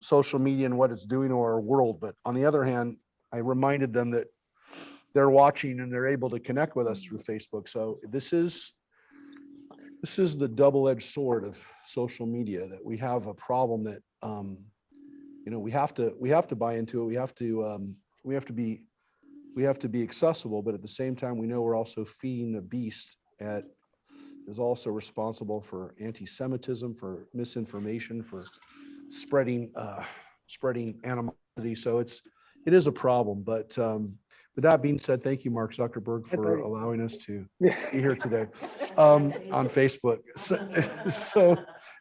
social media and what it's doing to our world. But on the other hand, I reminded them that they're watching and they're able to connect with us through Facebook. So this is the double-edged sword of social media, that we have a problem that we have to buy into it. We have to be accessible, but at the same time, we know we're also feeding the beast that is also responsible for anti-Semitism, for misinformation, for spreading animosity. So it is a problem. But with that being said, thank you, Mark Zuckerberg, for allowing us to be here today on Facebook. So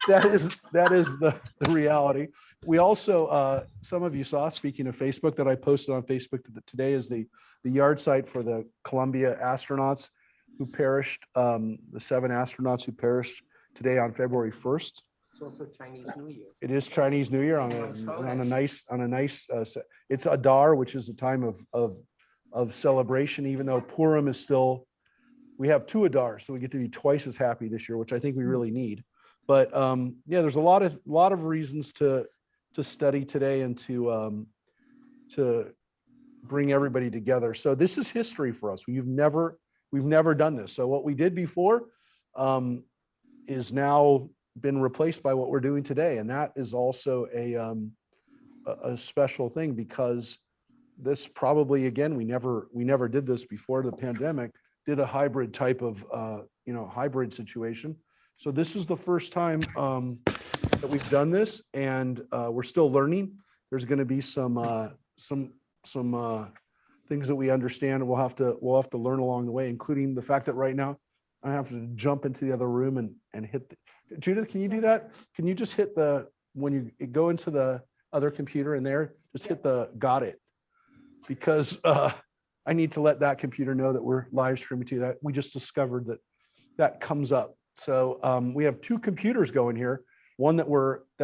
that is the reality. We also, some of you saw, speaking of Facebook, that I posted on Facebook today is the yard site for the Columbia astronauts who perished, the 7 astronauts who perished today on February 1st. It's also Chinese New Year. It is Chinese New Year on a nice. It's Adar, which is a time of celebration, even though Purim is still. We have 2 Adars, so we get to be twice as happy this year, which I think we really need. But yeah, there's a lot of reasons to study today and to bring everybody together. So this is history for us. We've never done this. So what we did before is now been replaced by what we're doing today, and that is also a special thing, because this probably, again, we never did this before the pandemic. Did a hybrid type of hybrid situation. So this is the first time that we've done this, and we're still learning. There's going to be some things that we understand, and we'll have to learn along the way, including the fact that right now I have to jump into the other room and hit. Judith, can you do that? Can you just hit when you go into the other computer in there, just hit the got it, because I need to let that computer know that we're live streaming to that. We just discovered that comes up. So we have 2 computers going here. One that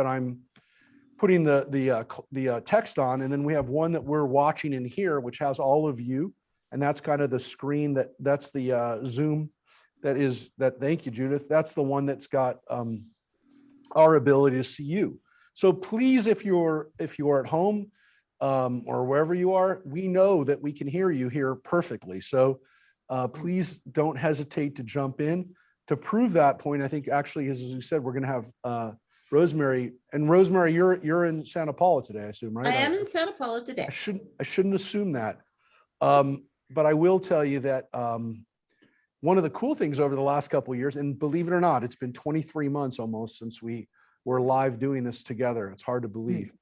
I'm putting the text on, and then we have one that we're watching in here, which has all of you, and that's kind of the screen that's the Zoom. Thank you, Judith. That's the one that's got our ability to see you. So please, if you're at home or wherever you are, we know that we can hear you here perfectly. So please don't hesitate to jump in. To prove that point, I think actually, as we said, we're going to have Rosemary. And Rosemary, you're in Santa Paula today, I assume, right? I am in Santa Paula today. I shouldn't assume that, but I will tell you that. One of the cool things over the last couple of years, and believe it or not, it's been 23 months almost since we were live doing this together. It's hard to believe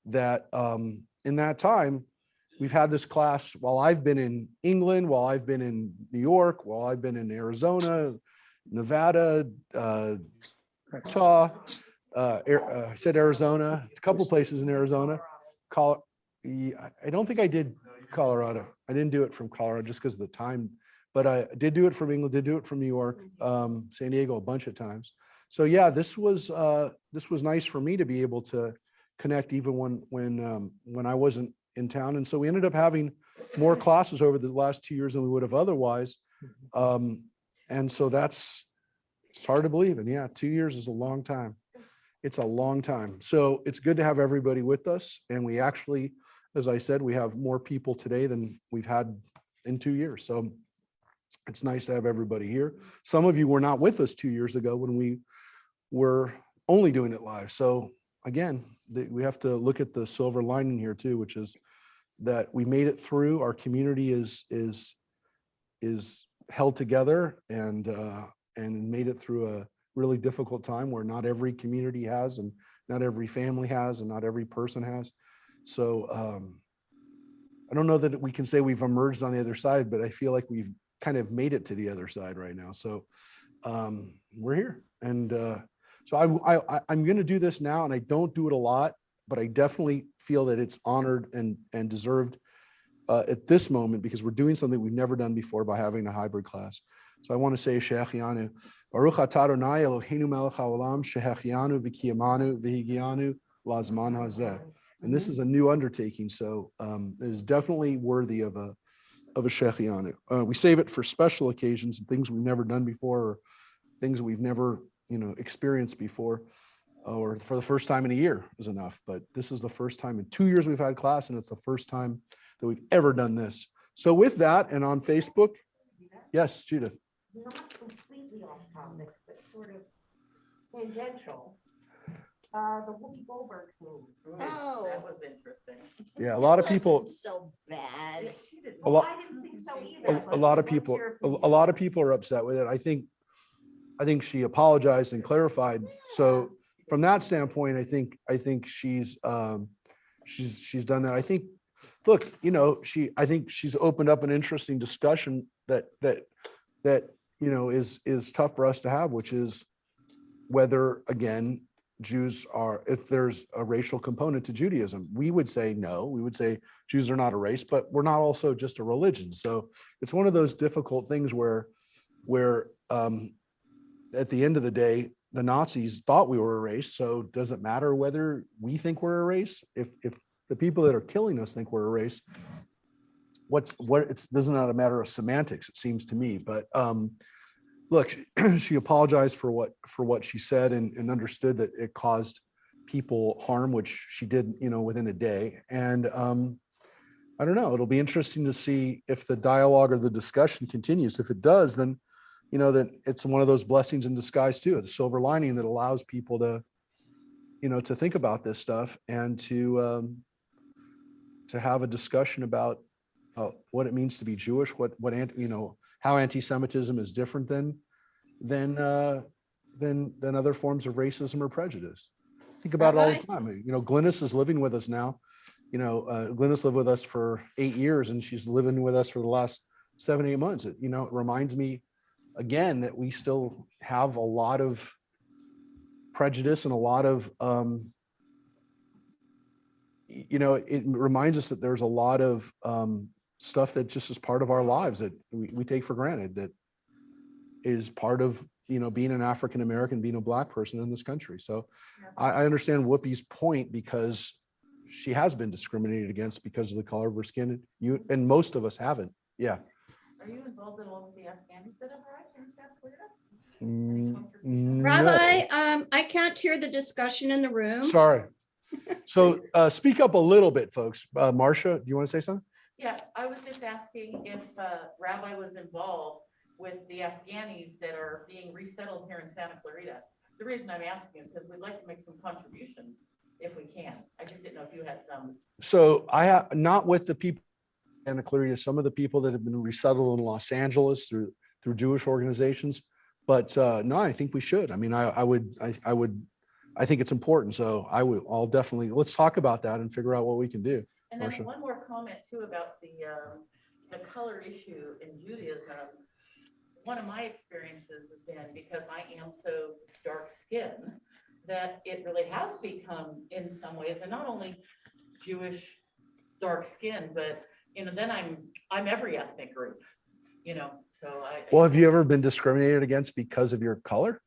that in that time, we've had this class while I've been in England, while I've been in New York, while I've been in Arizona, Nevada, Utah, I said Arizona, a couple places in Arizona. I don't think I did Colorado. I didn't do it from Colorado just because of the time. But I did do it from England, did do it from New York, San Diego a bunch of times. So yeah, this was nice for me to be able to connect even when I wasn't in town. And so we ended up having more classes over the last 2 years than we would have otherwise. And so it's hard to believe. And yeah, 2 years is a long time. It's a long time. So it's good to have everybody with us. And we actually, as I said, we have more people today than we've had in 2 years. So it's nice to have everybody here. Some of you were not with us 2 years ago when we were only doing it live. So again, we have to look at the silver lining here too, which is that we made it through. Our community is held together and made it through a really difficult time where not every community has, and not every family has, and not every person has. So I don't know that we can say we've emerged on the other side, but I feel like we've kind of made it to the other side right now. So we're here. And so I'm going to do this now, and I don't do it a lot, but I definitely feel that it's honored and deserved at this moment, because we're doing something we've never done before by having a hybrid class. So I want to say Shehechianu, Baruch atah Adonai Eloheinu melech haolam, Shehechianu v'kiyamanu v'higianu lazman hazeh. And this is a new undertaking, so it is definitely worthy of a Shehechianu. We save it for special occasions and things we've never done before, or things we've never experienced before. or for the first time in a year is enough. But this is the first time in 2 years we've had class, and it's the first time that we've ever done this. So with that, and on Facebook, yes, Judith. Not completely off topics, but sort of tangential. The Whoopi Goldberg thing. Oh. That was interesting. Yeah, a lot of It people. wasn't so bad. She didn't. A lot- I didn't think so either. A lot of people, a lot of people are upset with it. I think she apologized and clarified. So from that standpoint, I think she's done that. I think, look, I think she's opened up an interesting discussion that is tough for us to have, which is whether, again, Jews are, if there's a racial component to Judaism. We would say no. We would say Jews are not a race, but we're not also just a religion. So it's one of those difficult things where at the end of the day, the Nazis thought we were a race. So does it matter whether we think we're a race? If the people that are killing us think we're a race, it doesn't a matter of semantics, it seems to me. But look, she apologized for what she said and understood that it caused people harm, which she did, within a day. And I don't know, it'll be interesting to see if the dialogue or the discussion continues. If it does, then then it's one of those blessings in disguise too. It's a silver lining that allows people to to think about this stuff and to have a discussion about what it means to be Jewish, how anti-Semitism is different than other forms of racism or prejudice. Think about it all the time. Glynis is living with us now. Glynis lived with us for 8 years, and she's living with us for the last 7-8 months. It reminds me again that we still have a lot of prejudice and a lot of it reminds us that there's a lot of stuff that just is part of our lives that we take for granted, that is part of being an African American, being a Black person in this country. So I understand Whoopi's point, because she has been discriminated against because of the color of her skin, and most of us haven't. Yeah. Are you involved in all of the Afghani setup in South Korea? Rabbi, I can't hear the discussion in the room. Sorry. So speak up a little bit, folks. Marcia, do you want to say something? Yeah, I was just asking if Rabbi was involved with the Afghanis that are being resettled here in Santa Clarita. The reason I'm asking is because we'd like to make some contributions if we can. I just didn't know if you had some. So I have not with the people in Santa Clarita, some of the people that have been resettled in Los Angeles through Jewish organizations, but no, I think we should. I mean, I think it's important. So I'll definitely, let's talk about that and figure out what we can do. And then Marcia. one more comment too about the color issue in Judaism. One of my experiences has been, because I am so dark skinned, that it really has become in some ways, and not only Jewish dark skin, but then I'm every ethnic group, so Well, have you ever been discriminated against because of your color?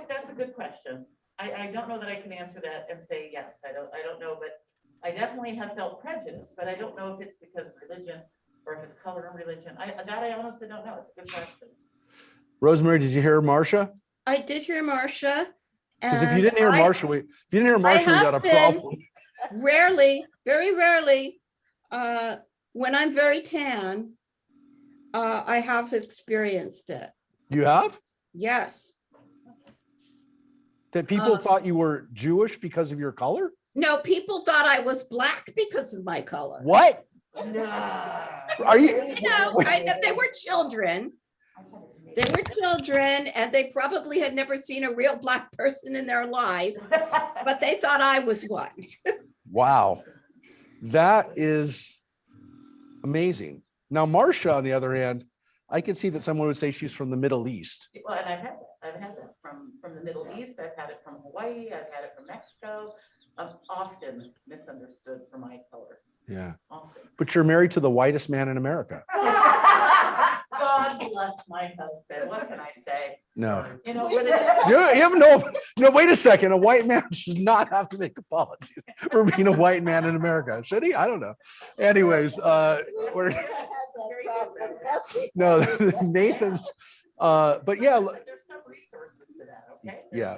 That's a good question. I don't know that I can answer that and say yes. I don't know, but I definitely have felt prejudice, but I don't know if it's because of religion or if it's color and religion. I honestly don't know. It's a good question. Rosemary, did you hear Marcia? I did hear Marcia. Because if you didn't hear Marcia, we got a problem. Rarely, very rarely, when I'm very tan, I have experienced it. You have? Yes. That people thought you were Jewish because of your color? No, people thought I was Black because of my color. What? No. Are you? No, they were children. They were children, and they probably had never seen a real Black person in their life, but they thought I was one. Wow. That is amazing. Now, Marcia, on the other hand, I can see that someone would say she's from the Middle East. Well, and I've had that from the Middle East. I've had it from Hawaii. I've had it from Mexico. I'm often misunderstood for my color. Yeah. Often. But you're married to the whitest man in America. God bless my husband. What can I say? No. But it's, You have no, wait a second. A white man does not have to make apologies for being a white man in America. Should he? I don't know. Anyways, we're no, Nathan's, but yeah. there's some resources to that, okay? Yeah.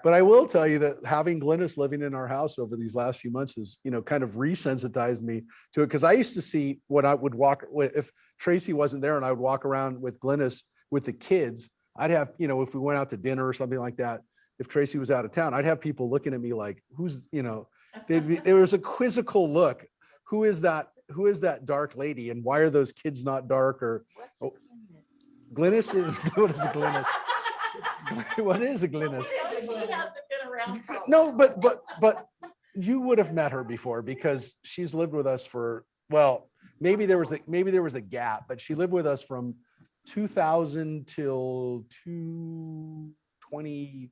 But I will tell you that having Glynis living in our house over these last few months has, kind of resensitized me to it. Because I used to see when I would walk, if Tracy wasn't there and I would walk around with Glynis with the kids, I'd have, if we went out to dinner or something like that, if Tracy was out of town, I'd have people looking at me like, there was a quizzical look. Who is that? Who is that dark lady? And why are those kids not dark? Or Glynis is, what is a Glynis? What is a Glynis? She hasn't been around for a No, while. but you would have met her before because she's lived with us for, well, maybe there was a gap, but she lived with us from 2000 till 2020.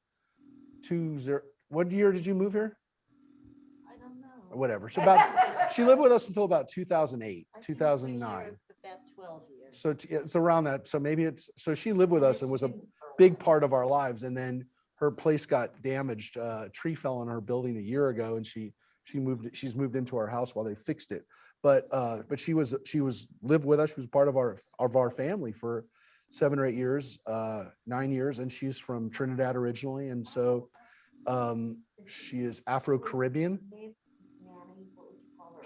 What year did you move here? I don't know. Or whatever. So she lived with us until about 2008, 2009. About 12 years. So it's around that. So maybe so she lived with us and was a big part of our lives. And then her place got damaged. A tree fell on her building a year ago, and she's moved into our house while they fixed it. But she was lived with us. She was part of our family for 7 or 8 years, 9 years, and she's from Trinidad originally. And so she is Afro-Caribbean.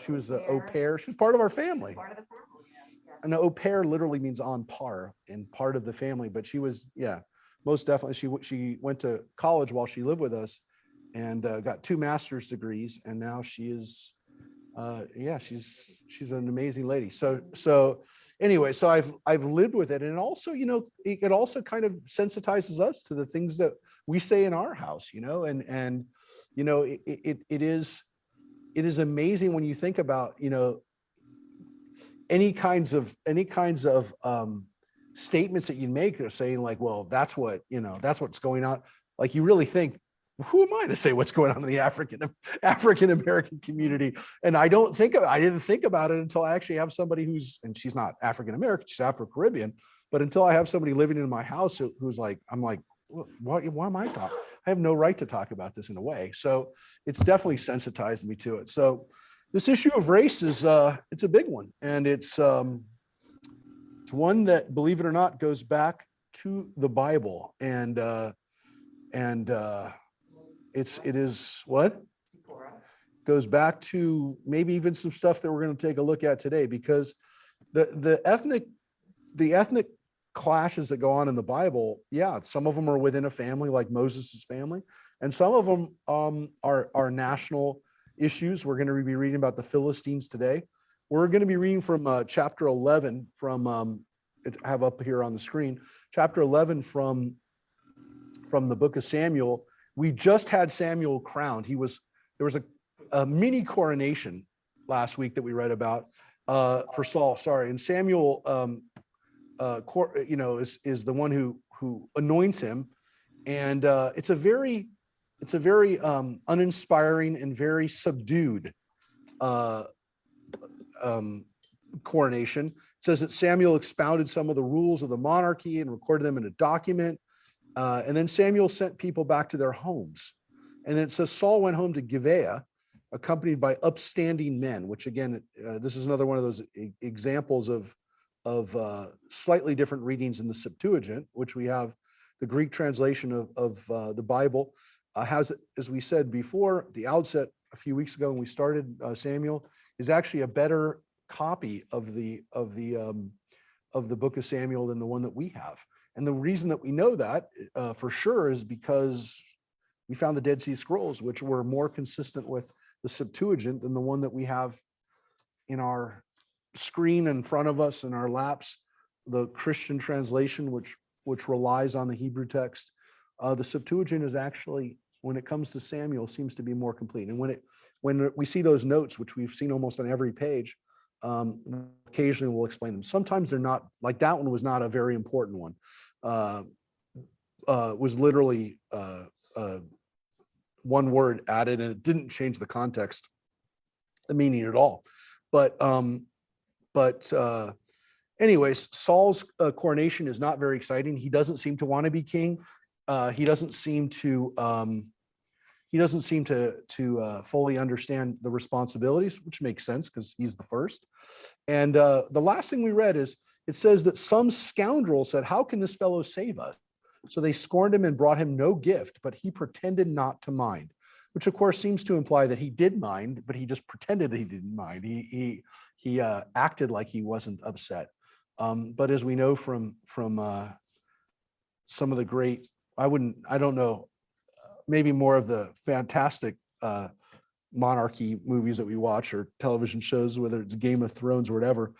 She was an au pair. She was part of our family. Part of the family, yeah. An au pair literally means on par and part of the family, but she was, most definitely. She went to college while she lived with us and got 2 master's degrees. And now she is, she's an amazing lady. So anyway, so I've lived with it. And also, it also kind of sensitizes us to the things that we say in our house, and it is amazing when you think about, any kinds of statements that you make. They're saying like, well, that's what's going on. Like, you really think, who am I to say what's going on in the African American community? And I didn't think about it until I actually have somebody and she's not African American, she's Afro-Caribbean. But until I have somebody living in my house who's like, I'm like, why am I talking? I have no right to talk about this in a way. So it's definitely sensitized me to it. So this issue of race is it's a big one, and it's one that, believe it or not, goes back to the Bible, and it is what goes back to maybe even some stuff that we're going to take a look at today, because the ethnic clashes that go on in the Bible, some of them are within a family, like Moses's family, and some of them are national issues. We're going to be reading about the Philistines today. We're going to be reading from chapter 11 from I have up here on the screen, chapter 11 from the book of Samuel. We just had Samuel crowned. There was a mini coronation last week that we read about for Saul. Sorry, and Samuel, is the one who anoints him, and it's a very uninspiring and very subdued coronation. It says that Samuel expounded some of the rules of the monarchy and recorded them in a document. And then Samuel sent people back to their homes. And it says Saul went home to Gibeah, accompanied by upstanding men, which again, this is another one of those examples of slightly different readings in the Septuagint, which we have the Greek translation of the Bible. Has, as we said before, the outset a few weeks ago when we started Samuel, is actually a better copy of the book of Samuel than the one that we have. And the reason that we know that for sure is because we found the Dead Sea Scrolls, which were more consistent with the Septuagint than the one that we have in our screen in front of us in our laps, the Christian translation, which relies on the Hebrew text. The Septuagint is actually, when it comes to Samuel, seems to be more complete. And when we see those notes, which we've seen almost on every page, occasionally we'll explain them. Sometimes they're not, like that one was not a very important one. Was literally one word added, and it didn't change the context, the meaning at all. But anyways, Saul's coronation is not very exciting. He doesn't seem to want to be king. He doesn't seem to fully understand the responsibilities, which makes sense because he's the first. And the last thing we read is, it says that some scoundrel said, "How can this fellow save us?" So they scorned him and brought him no gift, but he pretended not to mind, which of course seems to imply that he did mind, but he just pretended that he didn't mind. He acted like he wasn't upset. But as we know from some of the great, I don't know, maybe more of the fantastic monarchy movies that we watch or television shows, whether it's Game of Thrones or whatever,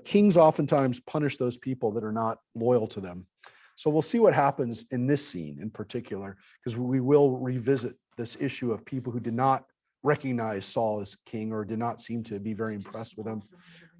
kings oftentimes punish those people that are not loyal to them. So we'll see what happens in this scene in particular, because we will revisit this issue of people who did not recognize Saul as king or did not seem to be very impressed with him.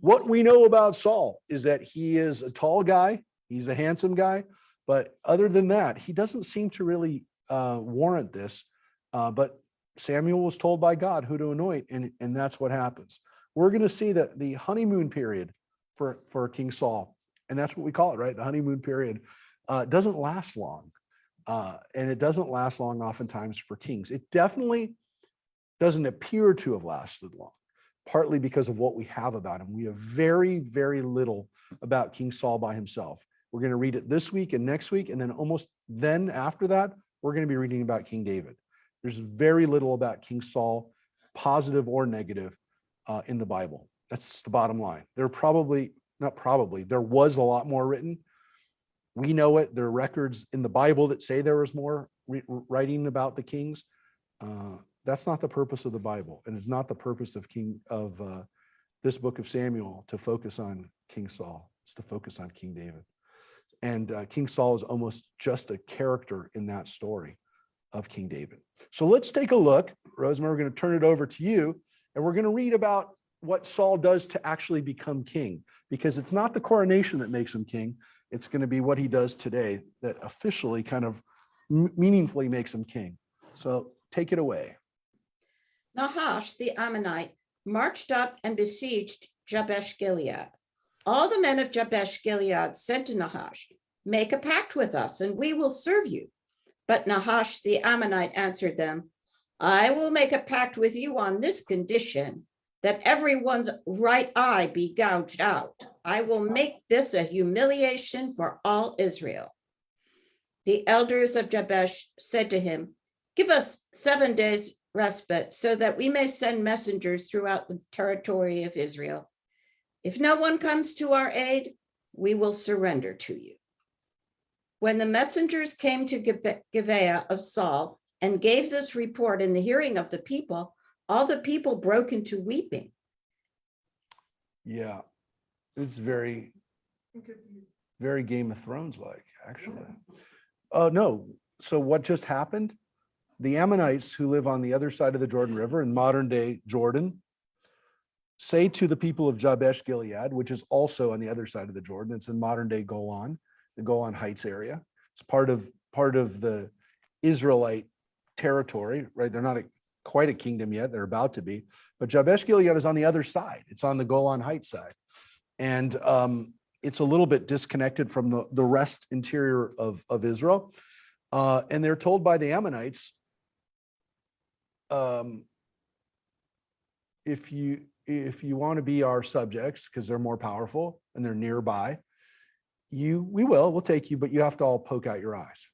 What we know about Saul is that he is a tall guy, he's a handsome guy, but other than that, he doesn't seem to really warrant this. But Samuel was told by God who to anoint, and that's what happens. We're going to see that the honeymoon period for King Saul, and that's what we call it, right? The honeymoon period doesn't last long. And it doesn't last long oftentimes for kings. It definitely doesn't appear to have lasted long, partly because of what we have about him. We have very, very little about King Saul by himself. We're going to read it this week and next week, and then almost then after that, we're going to be reading about King David. There's very little about King Saul, positive or negative, in the Bible. That's the bottom line. There was a lot more written. We know it. There are records in the Bible that say there was more writing about the kings. That's not the purpose of the Bible, and it's not the purpose of this book of Samuel to focus on King Saul. It's to focus on King David. And King Saul is almost just a character in that story of King David. So let's take a look. Rosemary, we're going to turn it over to you, and we're going to read about what Saul does to actually become king, because it's not the coronation that makes him king. It's going to be what he does today that officially kind of meaningfully makes him king. So take it away. Nahash the Ammonite marched up and besieged Jabesh Gilead. All the men of Jabesh Gilead said to Nahash, "Make a pact with us, and we will serve you." But Nahash the Ammonite answered them, "I will make a pact with you on this condition, that everyone's right eye be gouged out. I will make this a humiliation for all Israel." The elders of Jabesh said to him, "Give us 7 days respite so that we may send messengers throughout the territory of Israel. If no one comes to our aid, we will surrender to you." When the messengers came to Gibeah of Saul and gave this report in the hearing of the people, all the people broke into weeping. Yeah, it's very, very Game of Thrones like, actually. Oh, no. So what just happened? The Ammonites who live on the other side of the Jordan River in modern day Jordan say to the people of Jabesh Gilead, which is also on the other side of the Jordan, it's in modern day Golan, the Golan Heights area. It's part of the Israelite territory, right? They're not quite a kingdom yet. They're about to be. But Jabesh Gilead is on the other side. It's on the Golan Heights side. And it's a little bit disconnected from the rest interior of Israel. And they're told by the Ammonites, if you want to be our subjects, because they're more powerful and they're nearby, we'll take you, but you have to all poke out your eyes.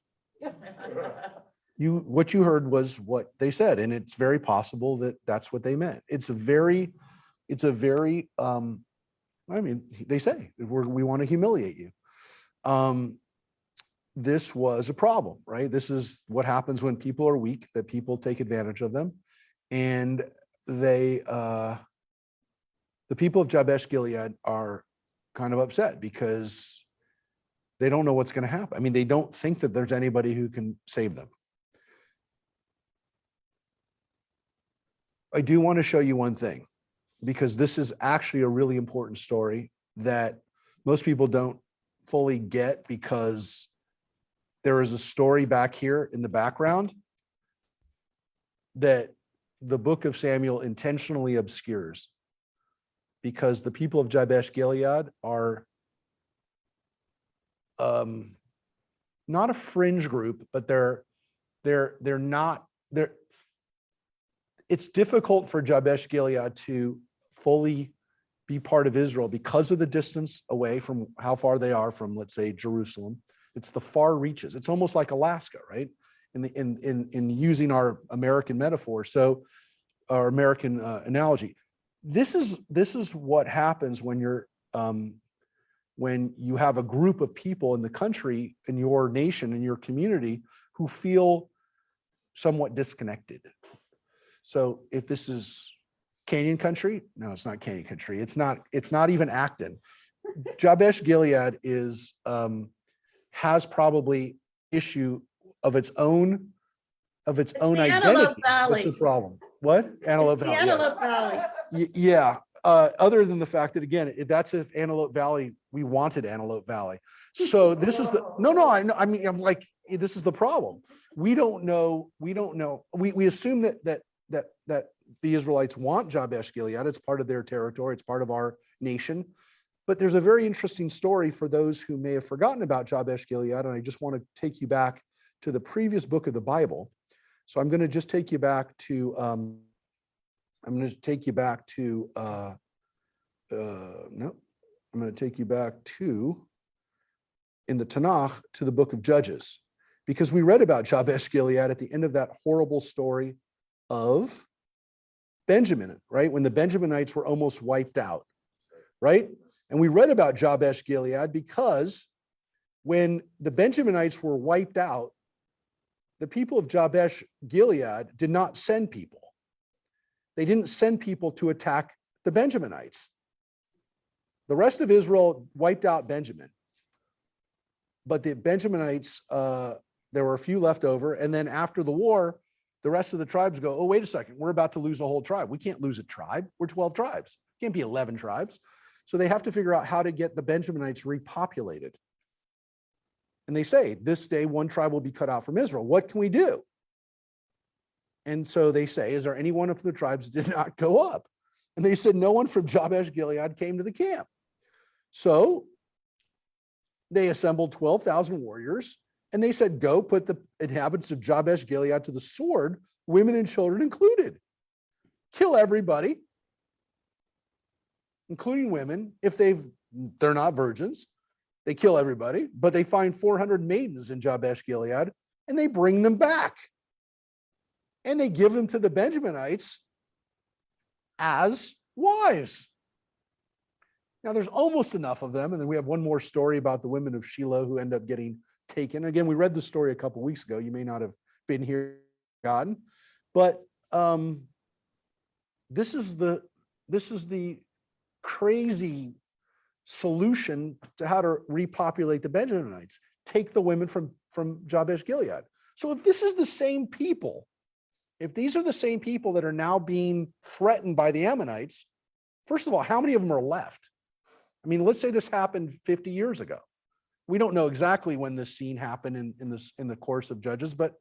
What you heard was what they said, and it's very possible that that's what they meant. They say we want to humiliate you. This was a problem, right? This is what happens when people are weak, that people take advantage of them. And the people of Jabesh Gilead are kind of upset because they don't know what's going to happen. I mean, they don't think that there's anybody who can save them. I do want to show you one thing, because this is actually a really important story that most people don't fully get, because there is a story back here in the background that the book of Samuel intentionally obscures, because the people of Jabesh Gilead are not a fringe group, but it's difficult for Jabesh Gilead to fully be part of Israel because of the distance away from how far they are from, let's say, Jerusalem. It's the far reaches. It's almost like Alaska, right? In using our American metaphor, so our American analogy. This is what happens when you have a group of people in the country, in your nation, in your community, who feel somewhat disconnected. So if this is Canyon country, no, it's not Canyon country. It's not even Acton. Jabesh Gilead has probably issue of its own It's the identity. Antelope That's Valley. the problem. What? Antelope The Valley. yes. Antelope Valley. Yeah. Other than the fact that, again, that's if Antelope Valley, we wanted Antelope Valley. So this is the, no, I know. I mean, I'm like, this is the problem. We don't know. We assume that the Israelites want Jabesh Gilead. It's part of their territory. It's part of our nation. But there's a very interesting story for those who may have forgotten about Jabesh Gilead. And I just want to take you back to the previous book of the Bible. So I'm going to just take you back to, no, I'm going to take you back to, in the Tanakh, to the book of Judges, because we read about Jabesh Gilead at the end of that horrible story of Benjamin, right? When the Benjaminites were almost wiped out, right? And we read about Jabesh Gilead because when the Benjaminites were wiped out, the people of Jabesh Gilead did not send people. They didn't send people to attack the Benjaminites. The rest of Israel wiped out Benjamin. But the Benjaminites, there were a few left over. And then after the war, the rest of the tribes go, oh, wait a second, we're about to lose a whole tribe. We can't lose a tribe. We're 12 tribes. Can't be 11 tribes. So they have to figure out how to get the Benjaminites repopulated. And they say, this day, one tribe will be cut out from Israel. What can we do? And so they say, is there any one of the tribes that did not go up? And they said, no one from Jabesh Gilead came to the camp. So they assembled 12,000 warriors, and they said, go put the inhabitants of Jabesh Gilead to the sword, women and children included. Kill everybody, including women. If they're not virgins, they kill everybody, but they find 400 maidens in Jabesh Gilead, and they bring them back. And they give them to the Benjaminites as wives. Now, there's almost enough of them. And then we have one more story about the women of Shiloh who end up getting taken. Again, we read the story a couple weeks ago. You may not have been here, gotten, but this is the crazy solution to how to repopulate the Benjaminites. Take the women from Jabesh Gilead. So if this is the same people, if these are the same people that are now being threatened by the Ammonites, first of all, how many of them are left? I mean, let's say this happened 50 years ago. We don't know exactly when this scene happened in the course of Judges, but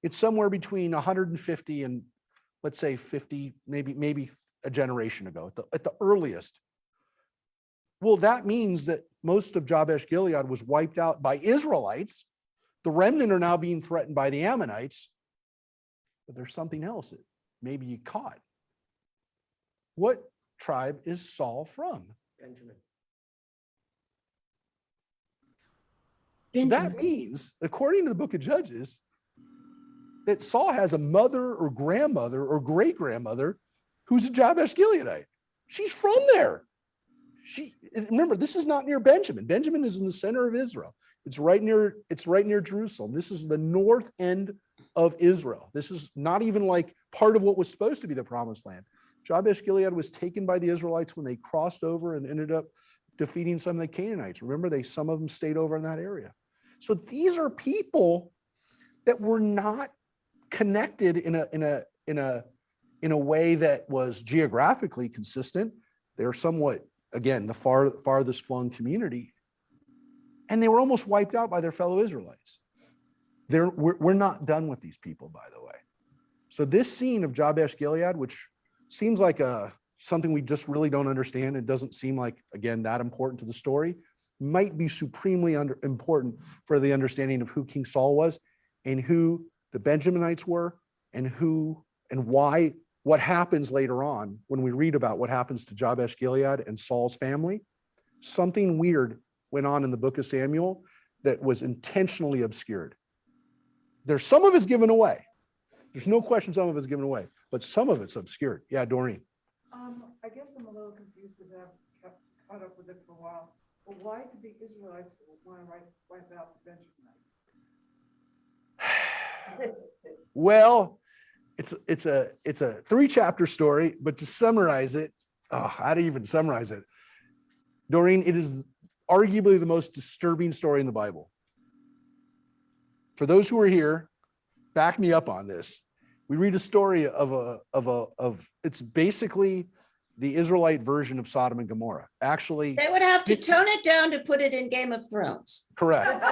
it's somewhere between 150 and, let's say, 50, maybe a generation ago at the earliest. Well, that means that most of Jabesh Gilead was wiped out by Israelites. The remnant are now being threatened by the Ammonites. But there's something else that maybe you caught. What tribe is Saul from? Benjamin. So that means, according to the book of Judges, that Saul has a mother or grandmother or great-grandmother who's a Jabesh Gileadite. She's from there. Remember, this is not near Benjamin. Benjamin is in the center of Israel. It's right near Jerusalem. This is the north end of Israel. This is not even like part of what was supposed to be the promised land. Jabesh Gilead was taken by the Israelites when they crossed over and ended up defeating some of the Canaanites. Remember, some of them stayed over in that area. So these are people that were not connected in a way that was geographically consistent. They're somewhat, again, the farthest flung community, and they were almost wiped out by their fellow Israelites. We're not done with these people, by the way. So this scene of Jabesh Gilead, which seems like something we just really don't understand, it doesn't seem like, again, that important to the story, might be supremely important for the understanding of who King Saul was and who the Benjaminites were and why, what happens later on when we read about what happens to Jabesh Gilead and Saul's family. Something weird went on in the book of Samuel that was intentionally obscured. There's some of it's given away. There's no question some of it's given away, but some of it's obscured. Yeah, Doreen. I guess I'm a little confused because I've kept caught up with it for a while. But why did the Israelites want to wipe out the Benjaminites? Well, it's a 3-chapter story, but to summarize it, how do you even summarize it? Doreen, it is arguably the most disturbing story in the Bible. For those who are here, back me up on this. We read a story of it's basically the Israelite version of Sodom and Gomorrah. Actually, They would have to tone it down to put it in Game of Thrones. correct.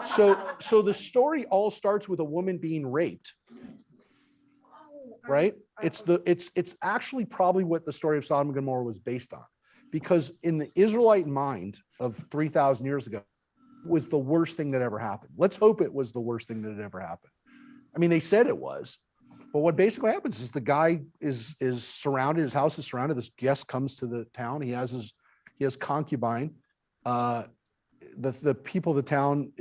So the story all starts with a woman being raped, right? It's actually probably what the story of Sodom and Gomorrah was based on, because in the Israelite mind of 3,000 years ago, it was the worst thing that ever happened. Let's hope it was the worst thing that had ever happened. I mean, they said it was, but what basically happens is the guy is surrounded, his house is surrounded. This guest comes to the town. He has concubine. The people of the town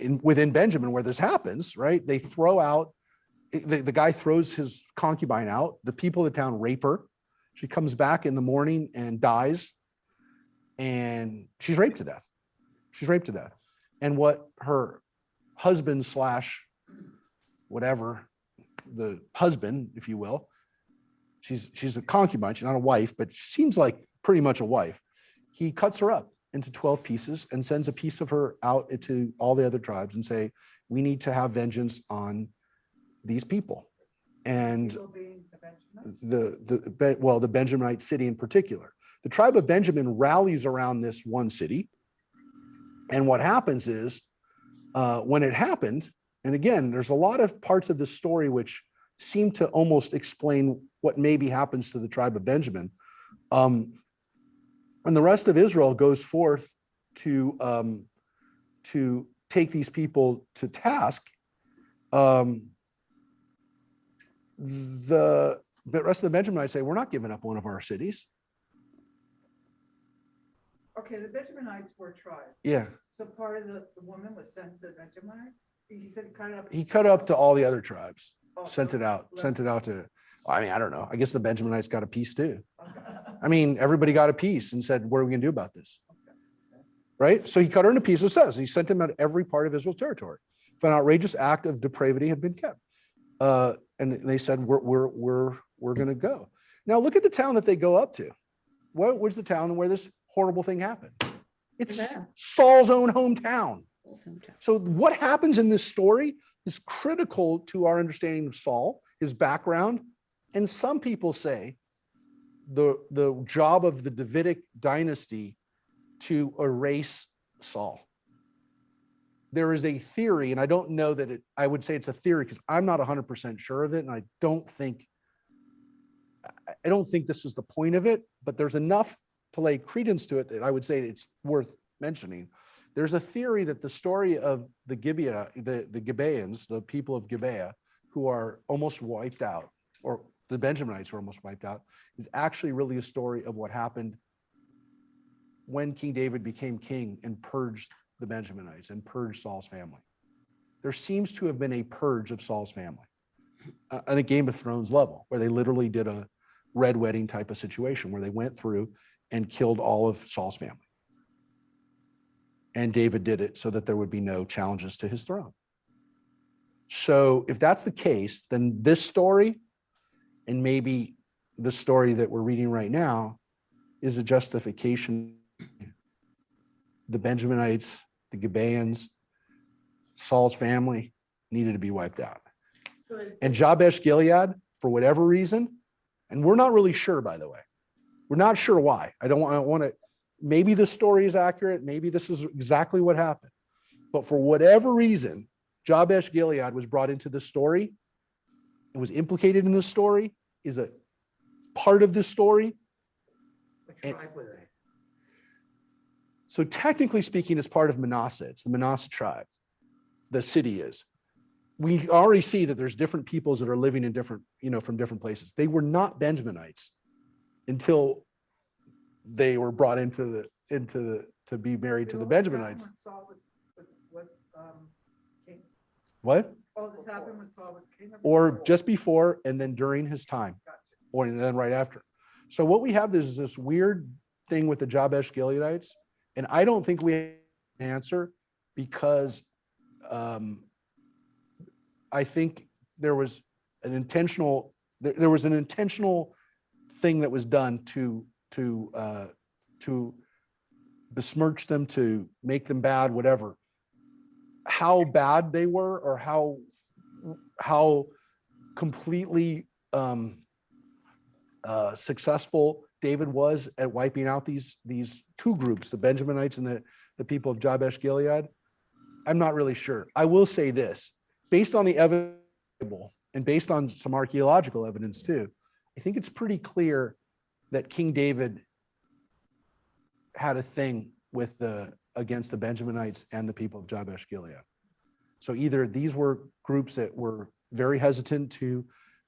within Benjamin, where this happens, right? They throw out, the guy throws his concubine out. The people of the town rape her. She comes back in the morning and dies, and she's raped to death. She's raped to death. And what her husband / whatever, the husband, if you will, she's a concubine, she's not a wife, but she seems like pretty much a wife. He cuts her up into 12 pieces and sends a piece of her out into all the other tribes and say, we need to have vengeance on these people. And People being the Benjamites? the Benjaminite city in particular. The tribe of Benjamin rallies around this one city. And what happens is, when it happened, and again, there's a lot of parts of the story which seem to almost explain what maybe happens to the tribe of Benjamin. When the rest of Israel goes forth to take these people to task, the rest of the Benjaminites say, we're not giving up one of our cities. Okay, the Benjaminites were tried. Yeah, So part of the woman was sent to the Benjaminites? He said cut it up. he cut up to all the other tribes, Oh, sent it out to, I mean, I don't know. I guess the Benjaminites got a piece too. Okay. I mean, everybody got a piece and said, what are we gonna do about this? Right? So he cut her into pieces, says, he sent them out every part of Israel's territory. If an outrageous act of depravity had been kept. And they said, we're gonna go. Now look at the town that they go up to. Where's the town where this horrible thing happened? It's Yeah. Saul's own hometown. So what happens in this story is critical to our understanding of Saul, his background. And some people say the job of the Davidic dynasty to erase Saul. There is a theory, and I don't know that I would say it's a theory because I'm not 100% sure of it. And I don't think this is the point of it, but there's enough to lay credence to it that I would say it's worth mentioning. There's a theory that the story of the Gibeans, the people of Gibeah, who are almost wiped out, or the Benjaminites who are almost wiped out, is actually really a story of what happened when King David became king and purged the Benjaminites and purged Saul's family. There seems to have been a purge of Saul's family on a Game of Thrones level, where they literally did a red wedding type of situation where they went through and killed all of Saul's family. And David did it so that there would be no challenges to his throne. So if that's the case, then this story, and maybe the story that we're reading right now, is a justification. The Benjaminites, the Gibeans, Saul's family needed to be wiped out. And Jabesh Gilead, for whatever reason, and we're not really sure, by the way, we're not sure why. I don't want to, maybe the story is accurate. Maybe this is exactly what happened. But for whatever reason, Jabesh Gilead was brought into the story and was implicated in the story, is a part of this story. What tribe were they? So technically speaking, it's part of Manasseh. It's the Manasseh tribe. The city is. We already see that there's different peoples that are living in different, from different places. They were not Benjaminites until they were brought into to be married to the All this happened Benjaminites. when Saul king. What? All this happened when Saul was king. Or before? just before and then during his time, Gotcha. or and then right after. So what we have is this weird thing with the Jabesh Gileadites, and I don't think we have an answer because I think there was an intentional thing that was done to besmirch them, to make them bad, whatever. How bad they were, or how completely successful David was at wiping out these two groups, the Benjaminites and the people of Jabesh Gilead, I'm not really sure. I will say this, based on the evidence and based on some archaeological evidence too, I think it's pretty clear that King David had a thing against the Benjaminites and the people of Jabesh Gilead. So either these were groups that were very hesitant to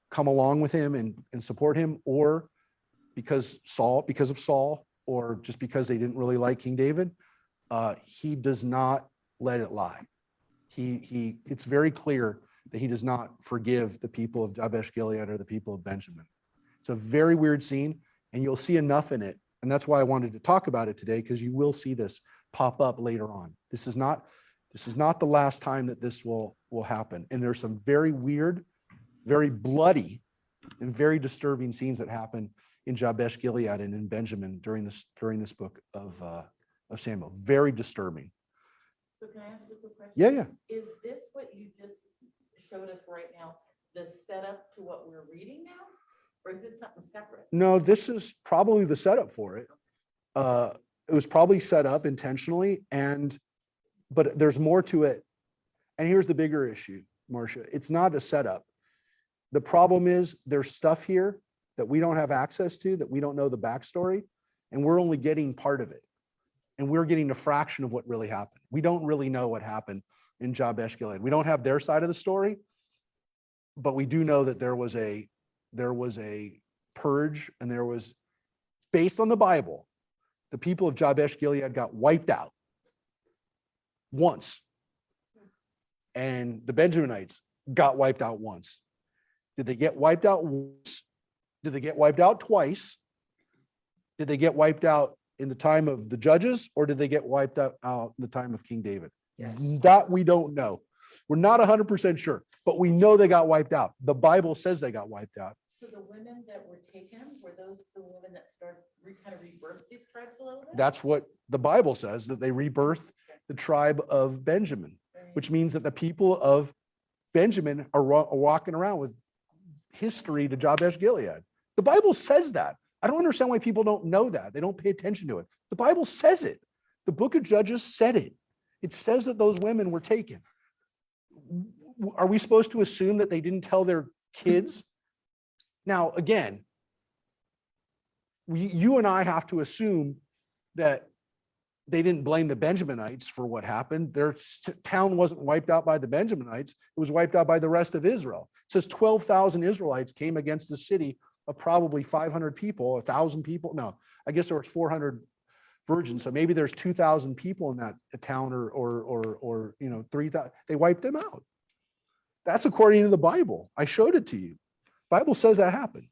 come along with him and support him, or because of Saul, or just because they didn't really like King David. He does not let it lie. It's very clear that he does not forgive the people of Jabesh Gilead or the people of Benjamin. It's a very weird scene, and you'll see enough in it. And that's why I wanted to talk about it today, because you will see this pop up later on. This is not the last time that this will happen. And there's some very weird, very bloody, and very disturbing scenes that happen in Jabesh Gilead and in Benjamin during this book of Samuel. Very disturbing. So can I ask you a quick question? Yeah. Is this what you just showed us right now, the setup to what we're reading now? Or is this something separate? No, this is probably the setup for it. It was probably set up intentionally, but there's more to it. And here's the bigger issue, Marcia. It's not a setup. The problem is there's stuff here that we don't have access to, that we don't know the backstory, and we're only getting part of it. And we're getting a fraction of what really happened. We don't really know what happened in Jabesh Gilead. We don't have their side of the story, but we do know that there was a purge, and there was, based on the Bible, the people of Jabesh Gilead got wiped out once, and the Benjaminites got wiped out once. Did they get wiped out once? Did they get wiped out twice? Did they get wiped out in the time of the judges, or did they get wiped out in the time of King David? Yes. That we don't know. We're not 100% sure, but we know they got wiped out. The Bible says they got wiped out. So the women that were taken, were those the women that started kind of rebirth these tribes a little bit? That's what the Bible says, that they rebirthed the tribe of Benjamin, which means that the people of Benjamin are walking around with history to Jabesh Gilead. The Bible says that. I don't understand why people don't know that. They don't pay attention to it. The Bible says it. The book of Judges said it. It says that those women were taken. Are we supposed to assume that they didn't tell their kids? Now, again, you and I have to assume that they didn't blame the Benjaminites for what happened. Their town wasn't wiped out by the Benjaminites. It was wiped out by the rest of Israel. It says 12,000 Israelites came against the city of probably 500 people, 1,000 people. No, I guess there was 400 virgins. So maybe there's 2,000 people in that town, or 3,000. They wiped them out. That's according to the Bible. I showed it to you. Bible says that happened.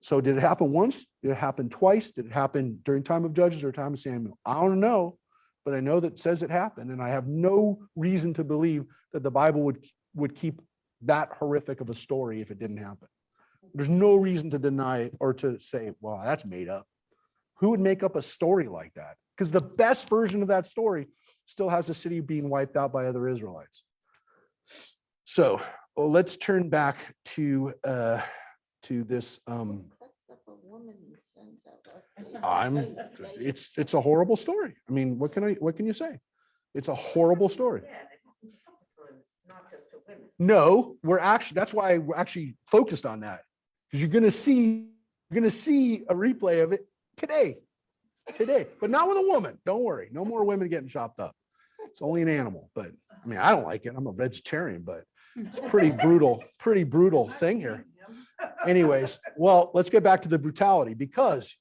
So did it happen once? Did it happen twice? Did it happen during time of Judges or time of Samuel? I don't know, but I know that it says it happened, and I have no reason to believe that the Bible would keep that horrific of a story if it didn't happen. There's no reason to deny it or to say, well, that's made up. Who would make up a story like that? Because the best version of that story still has the city being wiped out by other Israelites. So let's turn back to this. It's a horrible story. I mean, what can you say? It's a horrible story. Yeah, it's not just to women. No, that's why we're actually focused on that, because you're going to see a replay of it today, but not with a woman. Don't worry, no more women getting chopped up. It's only an animal, but I mean, I don't like it. I'm a vegetarian, but it's a pretty brutal thing here. Anyways, well, let's get back to the brutality, because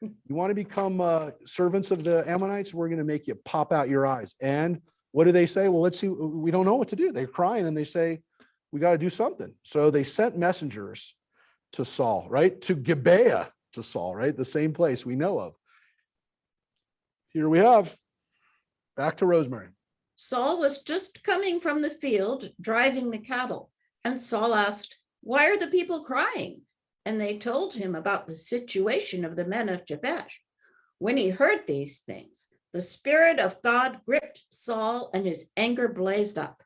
You want to become servants of the Ammonites? We're going to make you pop out your eyes. And what do they say? Well, let's see. We don't know what to do. They're crying and they say, we got to do something. So they sent messengers to Saul, right? To Gibeah to Saul, right? The same place we know of. Here we have, back to Rosemary. Saul was just coming from the field driving the cattle, and Saul asked, "Why are the people crying?" And they told him about the situation of the men of Jabesh. When he heard these things, the Spirit of God gripped Saul and his anger blazed up.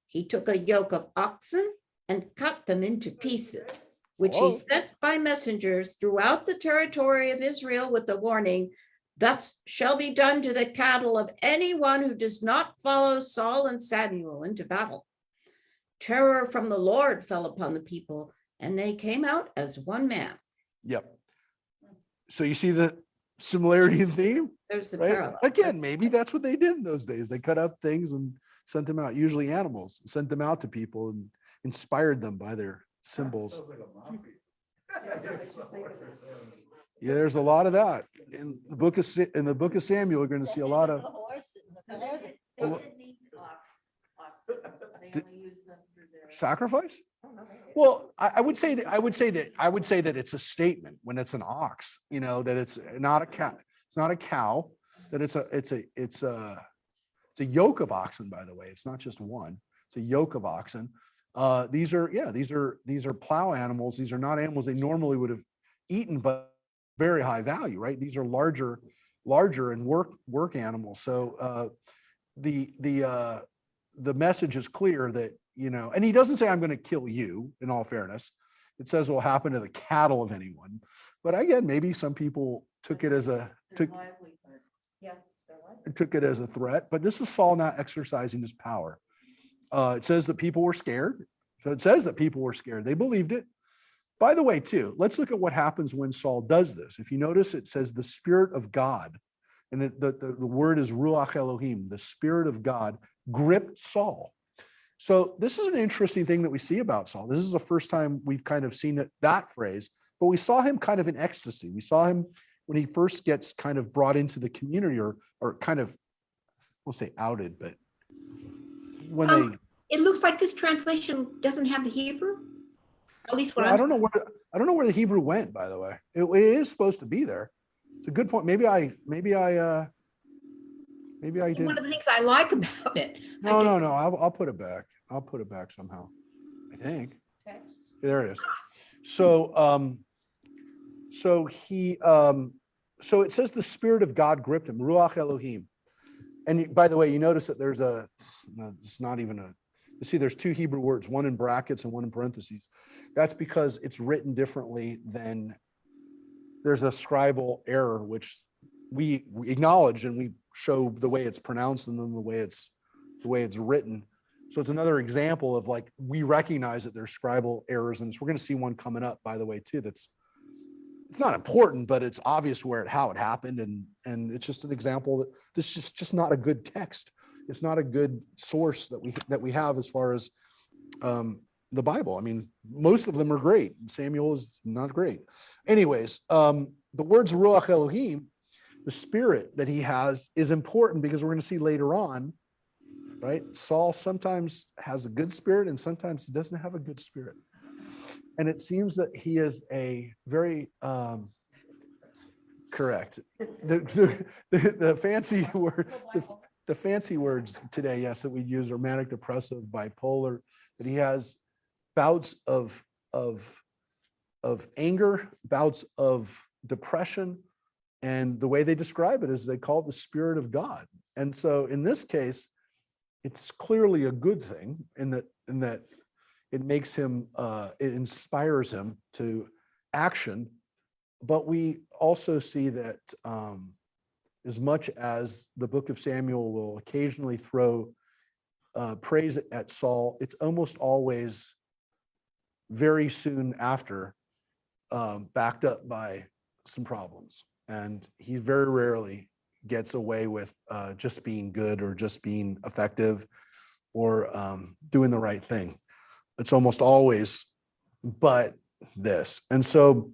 He took a yoke of oxen and cut them into pieces, which he sent by messengers throughout the territory of Israel with the warning, "Thus shall be done to the cattle of anyone who does not follow Saul and Samuel into battle." Terror from the Lord fell upon the people, and they came out as one man. Yep. So you see the similarity in theme, There's the right? parallel. Again, maybe that's what they did in those days. They cut up things and sent them out, usually animals, sent them out to people and inspired them by their symbols. Yeah, there's a lot of that in the book of Samuel. We're going to see a lot of The horse and the So bed. they didn't need oxen. They only used them for their. sacrifice. Well, I would say that it's a statement when it's an ox, that it's not a cow. It's not a cow, that it's a yoke of oxen, by the way. It's not just one, it's a yoke of oxen. These are plow animals. These are not animals they normally would have eaten, but very high value, right? These are larger and work animals. So the message is clear that, and he doesn't say, "I'm going to kill you," in all fairness. It says it will happen to the cattle of anyone. But again, maybe some people took it as a livelihood. Yeah, their livelihood. took it as a threat. But this is Saul not exercising his power. It says that people were scared. So it says that people were scared. They believed it. By the way, too, let's look at what happens when Saul does this. If you notice, it says the Spirit of God, and the word is Ruach Elohim, the Spirit of God gripped Saul. So this is an interesting thing that we see about Saul. This is the first time we've kind of seen that phrase, but we saw him kind of in ecstasy. We saw him when he first gets kind of brought into the community or kind of, we'll say outed, but when they. It looks like this translation doesn't have the Hebrew. At least what I don't know where the Hebrew went, by the way. It is supposed to be there. It's a good point. Maybe I did. One of the things I like about it. No. I'll put it back. I'll put it back somehow. I think. Text. There it is. So it says the Spirit of God gripped him, Ruach Elohim. And by the way, you notice that it's not even you see there's two Hebrew words, one in brackets and one in parentheses. That's because it's written differently than there's a scribal error, which we acknowledge and we show the way it's pronounced and then the way it's written. So it's another example of like, we recognize that there's scribal errors, and we're going to see one coming up, by the way, too. It's not important, but it's obvious how it happened. And it's just an example that this is just not a good text. It's not a good source that we have as far as the Bible. I mean, most of them are great. Samuel is not great. Anyways, the words Ruach Elohim, the spirit that he has, is important because we're going to see later on, right? Saul sometimes has a good spirit and sometimes he doesn't have a good spirit. And it seems that he is a very correct. The fancy word, the fancy words today, yes, that we use are manic depressive, bipolar, that he has bouts of anger, bouts of depression. And the way they describe it is they call it the Spirit of God. And so in this case, it's clearly a good thing in that it makes him, it inspires him to action. But we also see that as much as the book of Samuel will occasionally throw praise at Saul, it's almost always very soon after backed up by some problems. And he very rarely gets away with just being good or just being effective or doing the right thing. It's almost always but this. And so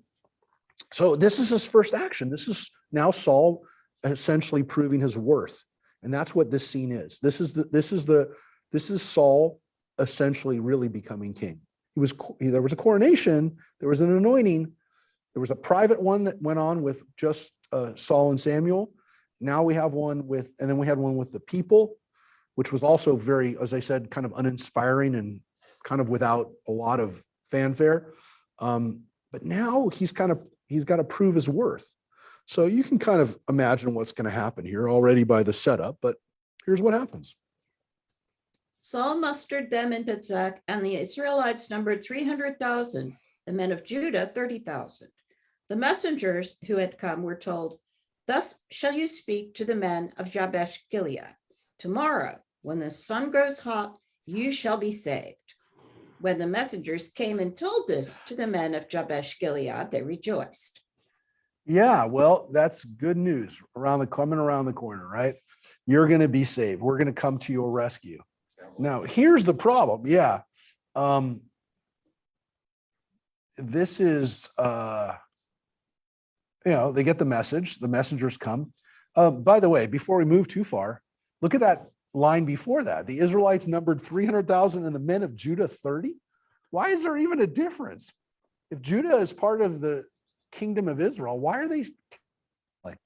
So this is his first action. This is now Saul essentially proving his worth. And that's what this scene is. This is Saul essentially really becoming king. There was a coronation, there was an anointing, there was a private one that went on with just Saul and Samuel. Now we have one with, and then we had one with the people, which was also very, as I said, kind of uninspiring and kind of without a lot of fanfare. But now he's got to prove his worth. So you can kind of imagine what's going to happen here already by the setup, but here's what happens. Saul mustered them in Bezek, and the Israelites numbered 300,000, the men of Judah 30,000. The messengers who had come were told, "Thus shall you speak to the men of Jabesh Gilead. Tomorrow, when the sun grows hot, you shall be saved." When the messengers came and told this to the men of Jabesh Gilead, they rejoiced. Yeah, well, that's good news coming around the corner, right? You're going to be saved. We're going to come to your rescue. Now, here's the problem. Yeah. This is, they get the message, the messengers come. By the way, before we move too far, look at that line before that. The Israelites numbered 300,000 and the men of Judah 30. Why is there even a difference? If Judah is part of the kingdom of Israel, why are they like?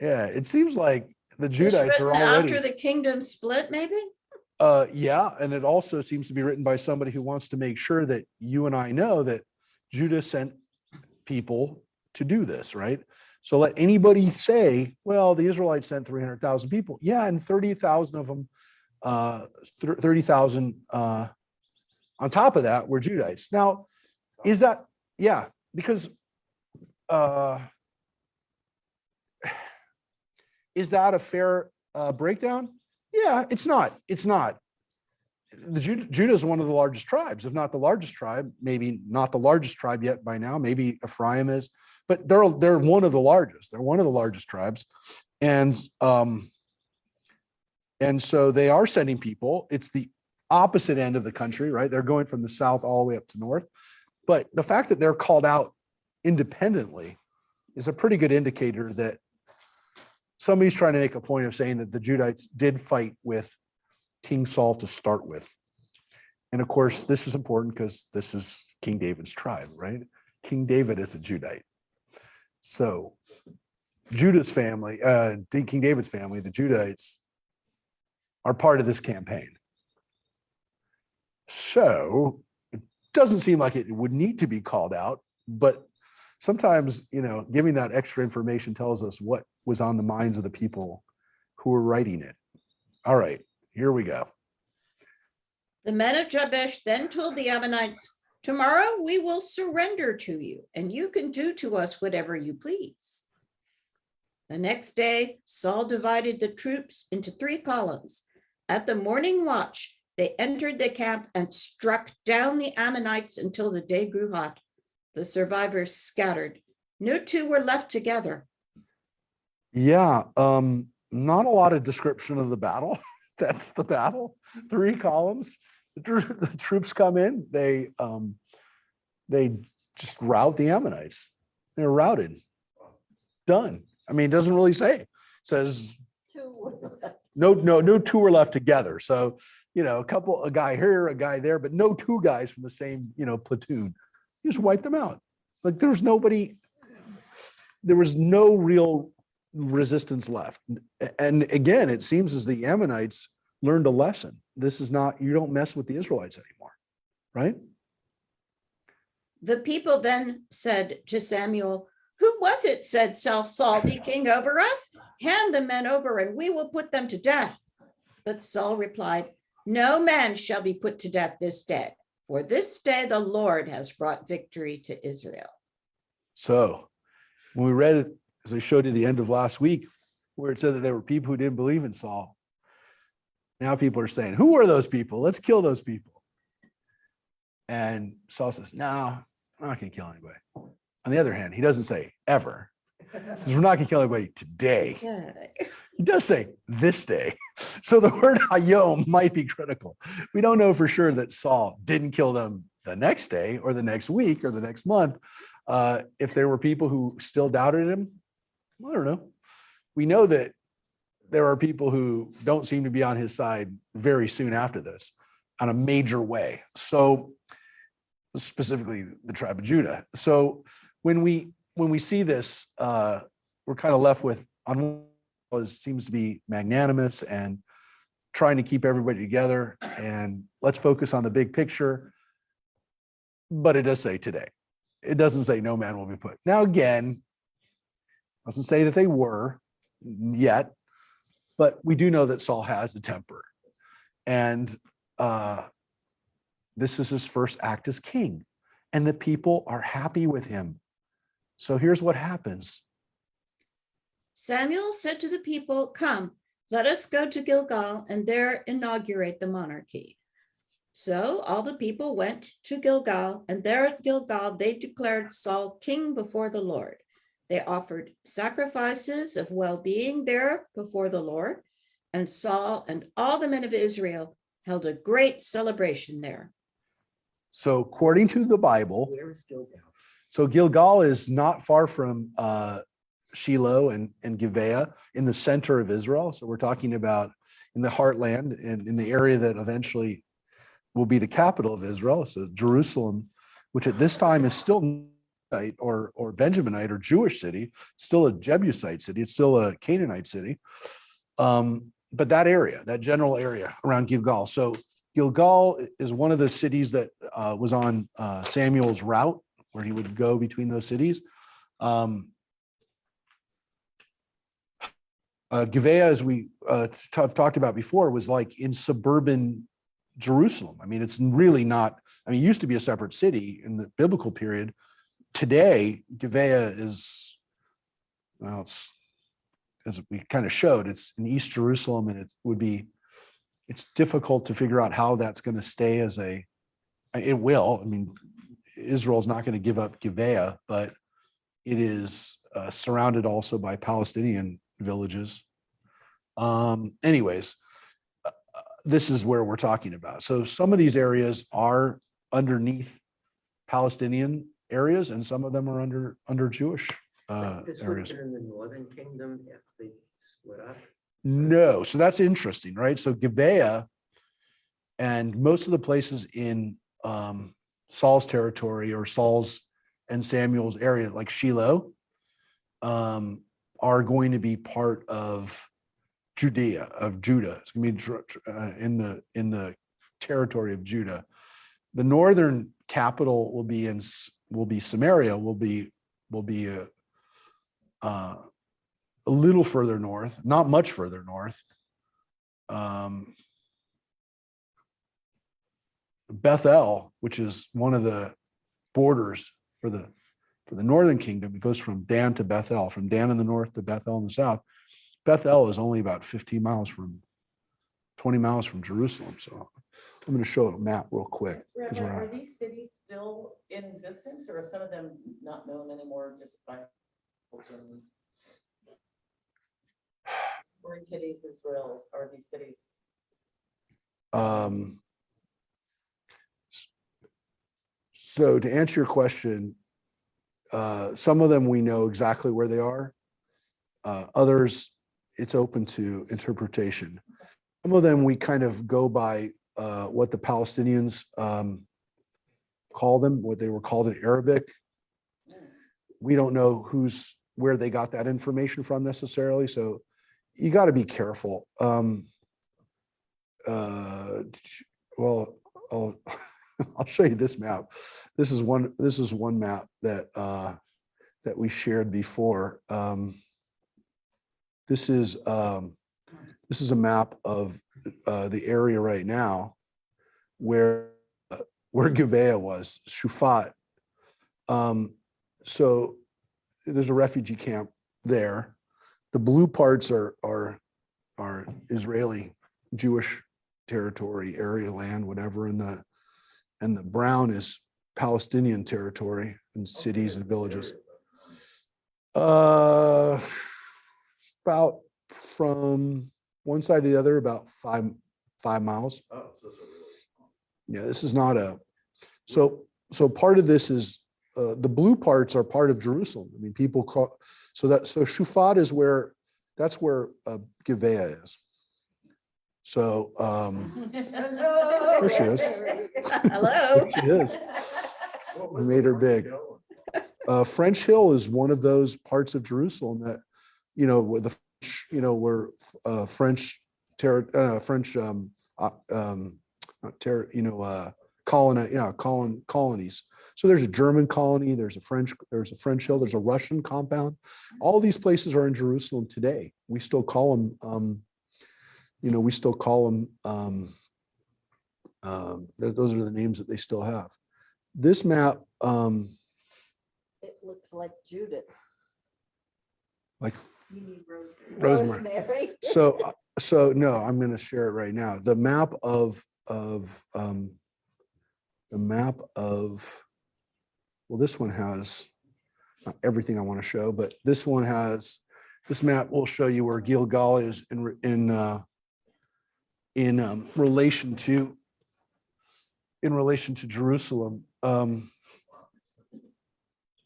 Yeah, it seems like the Judites are already after the kingdom split, maybe? Yeah, and it also seems to be written by somebody who wants to make sure that you and I know that Judah sent people to do this, right? So let anybody say, well, the Israelites sent 300,000 people. Yeah, and 30,000 of them, 30,000 on top of that were Judites. Now, is that, yeah, because is that a fair breakdown? Yeah, it's not. It's not. Judah is one of the largest tribes, if not the largest tribe. Maybe not the largest tribe yet by now. Maybe Ephraim is, but they're one of the largest. They're one of the largest tribes, and so they are sending people. It's the opposite end of the country, right? They're going from the south all the way up to north. But the fact that they're called out independently is a pretty good indicator that somebody's trying to make a point of saying that the Judites did fight with King Saul to start with. And of course, this is important because this is King David's tribe, right? King David is a Judite. So Judah's family, King David's family, the Judites, are part of this campaign. So it doesn't seem like it would need to be called out, but sometimes, giving that extra information tells us what was on the minds of the people who were writing it. All right, here we go. The men of Jabesh then told the Ammonites, "Tomorrow we will surrender to you, and you can do to us whatever you please." The next day, Saul divided the troops into 3 columns. At the morning watch, they entered the camp and struck down the Ammonites until the day grew hot. The survivors scattered. No 2 were left together. Yeah, not a lot of description of the battle. That's the battle. 3 columns. The troops come in. They just rout the Ammonites. They're routed. Done. I mean, it doesn't really say. It says 2. no 2 were left together. So, a guy here, a guy there, but no 2 guys from the same, platoon. You just wipe them out. Like there was no real resistance left. And again, it seems as the Ammonites learned a lesson. This is not, you don't mess with the Israelites anymore, right? The people then said to Samuel, "Who was it said, shall Saul be king over us? Hand the men over and we will put them to death." But Saul replied, "No man shall be put to death this day, for this day the Lord has brought victory to Israel." So when we read it, as I showed you the end of last week, where it said that there were people who didn't believe in Saul, now people are saying, who are those people? Let's kill those people. And Saul says, no, I'm not going to kill anybody. On the other hand, he doesn't say ever. He says, we're not going to kill anybody today. He does say this day. So the word hayom might be critical. We don't know for sure that Saul didn't kill them the next day or the next week or the next month. If there were people who still doubted him, I don't know. We know that there are people who don't seem to be on his side very soon after this on a major way. So specifically the tribe of Judah. So when we see this, we're kind of left with on what seems to be magnanimous and trying to keep everybody together, and let's focus on the big picture. But it does say today. It doesn't say no man will be put. Now again, doesn't say that they were yet, but we do know that Saul has a temper, and this is his first act as king, and the people are happy with him. So here's what happens. Samuel said to the people, "Come, let us go to Gilgal and there inaugurate the monarchy." So all the people went to Gilgal, and there at Gilgal they declared Saul king before the Lord. They offered sacrifices of well-being there before the Lord, and Saul and all the men of Israel held a great celebration there. So according to the Bible, Where is Gilgal? so Gilgal is not far from Shiloh and Gibeah in the center of Israel. So we're talking about in the heartland and in the area that eventually will be the capital of Israel. So Jerusalem, which at this time is still or Benjaminite or Jewish city, still a Jebusite city. It's still a Canaanite city. But that area, that general area around Gilgal. So Gilgal is one of the cities that was on Samuel's route where he would go between those cities. Gibeah, as we have talked about before, was like in suburban Jerusalem. I mean, it's really not, I mean, it used to be a separate city in the biblical period. Today, Gibeah is, well, it's, as we kind of showed, it's in East Jerusalem, and it would be, it's difficult to figure out how that's going to stay as a, it will, I mean, Israel's not going to give up Gibeah, but it is surrounded also by Palestinian villages. Anyways, this is where we're talking about. So some of these areas are underneath Palestinian areas, and some of them are under Jewish This would have areas. been in the northern kingdom if they split up. No, so that's interesting, right? So Gibeah and most of the places in Saul's territory or Saul's and Samuel's area, like Shiloh, are going to be part of Judea, of Judah. It's going to be in the territory of Judah. The northern capital will be Samaria. Will be a little further north, not much further north. Bethel, which is one of the borders for the northern kingdom, it goes from Dan to Bethel, from Dan in the north to Bethel in the south. Bethel is only about 20 miles from Jerusalem. So I'm going to show a map real quick. Rabbi, are these cities still in existence, or are some of them not known anymore just by? Or in today's Israel, are these cities? So to answer your question, some of them we know exactly where they are. Others, it's open to interpretation. Some of them we kind of go by what the Palestinians call them, what they were called in Arabic. We don't know where they got that information from necessarily. So you got to be careful. Well, I'll show you this map. This is one map that we shared before. This is a map of the area right now where Gibeah was, Shufat. So there's a refugee camp there. The blue parts are Israeli Jewish territory, area, land, whatever, and the brown is Palestinian territory and cities and villages. About from one side to the other, about five miles. Oh, so it's a really. Yeah, this is not So part of this is, the blue parts are part of Jerusalem. I mean, people call, so Shufat is where, that's where Gibeah is. So, there she is. Hello. There she is. We made her big. French Hill is one of those parts of Jerusalem that, where the, where French colonies. So there's a German colony, there's a French Hill, there's a Russian compound. All these places are in Jerusalem today. We still call them, those are the names that they still have. This map, It looks like Judith. like You need Rosemary. Rosemary. So no, I'm going to share it right now. The map of well, this one has not everything I want to show, but this map will show you where Gilgal is in relation to Jerusalem.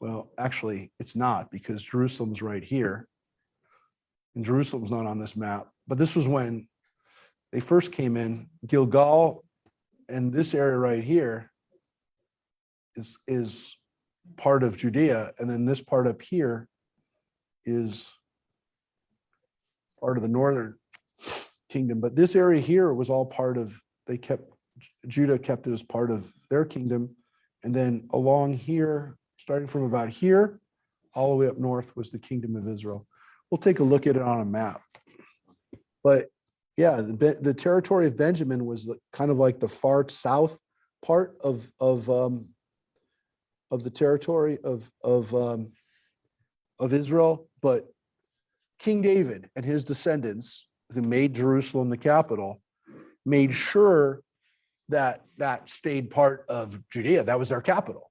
Well, actually, it's not, because Jerusalem's right here. And Jerusalem's not on this map. But this was when they first came in. Gilgal and this area right here is part of Judea. And then this part up here is part of the northern kingdom. But this area here was all part of, Judah kept it as part of their kingdom. And then along here, starting from about here, all the way up north was the kingdom of Israel. We'll take a look at it on a map. But yeah, the territory of Benjamin was kind of like the far south part of the territory of Israel. But King David and his descendants, who made Jerusalem the capital, made sure that that stayed part of Judea. That was their capital.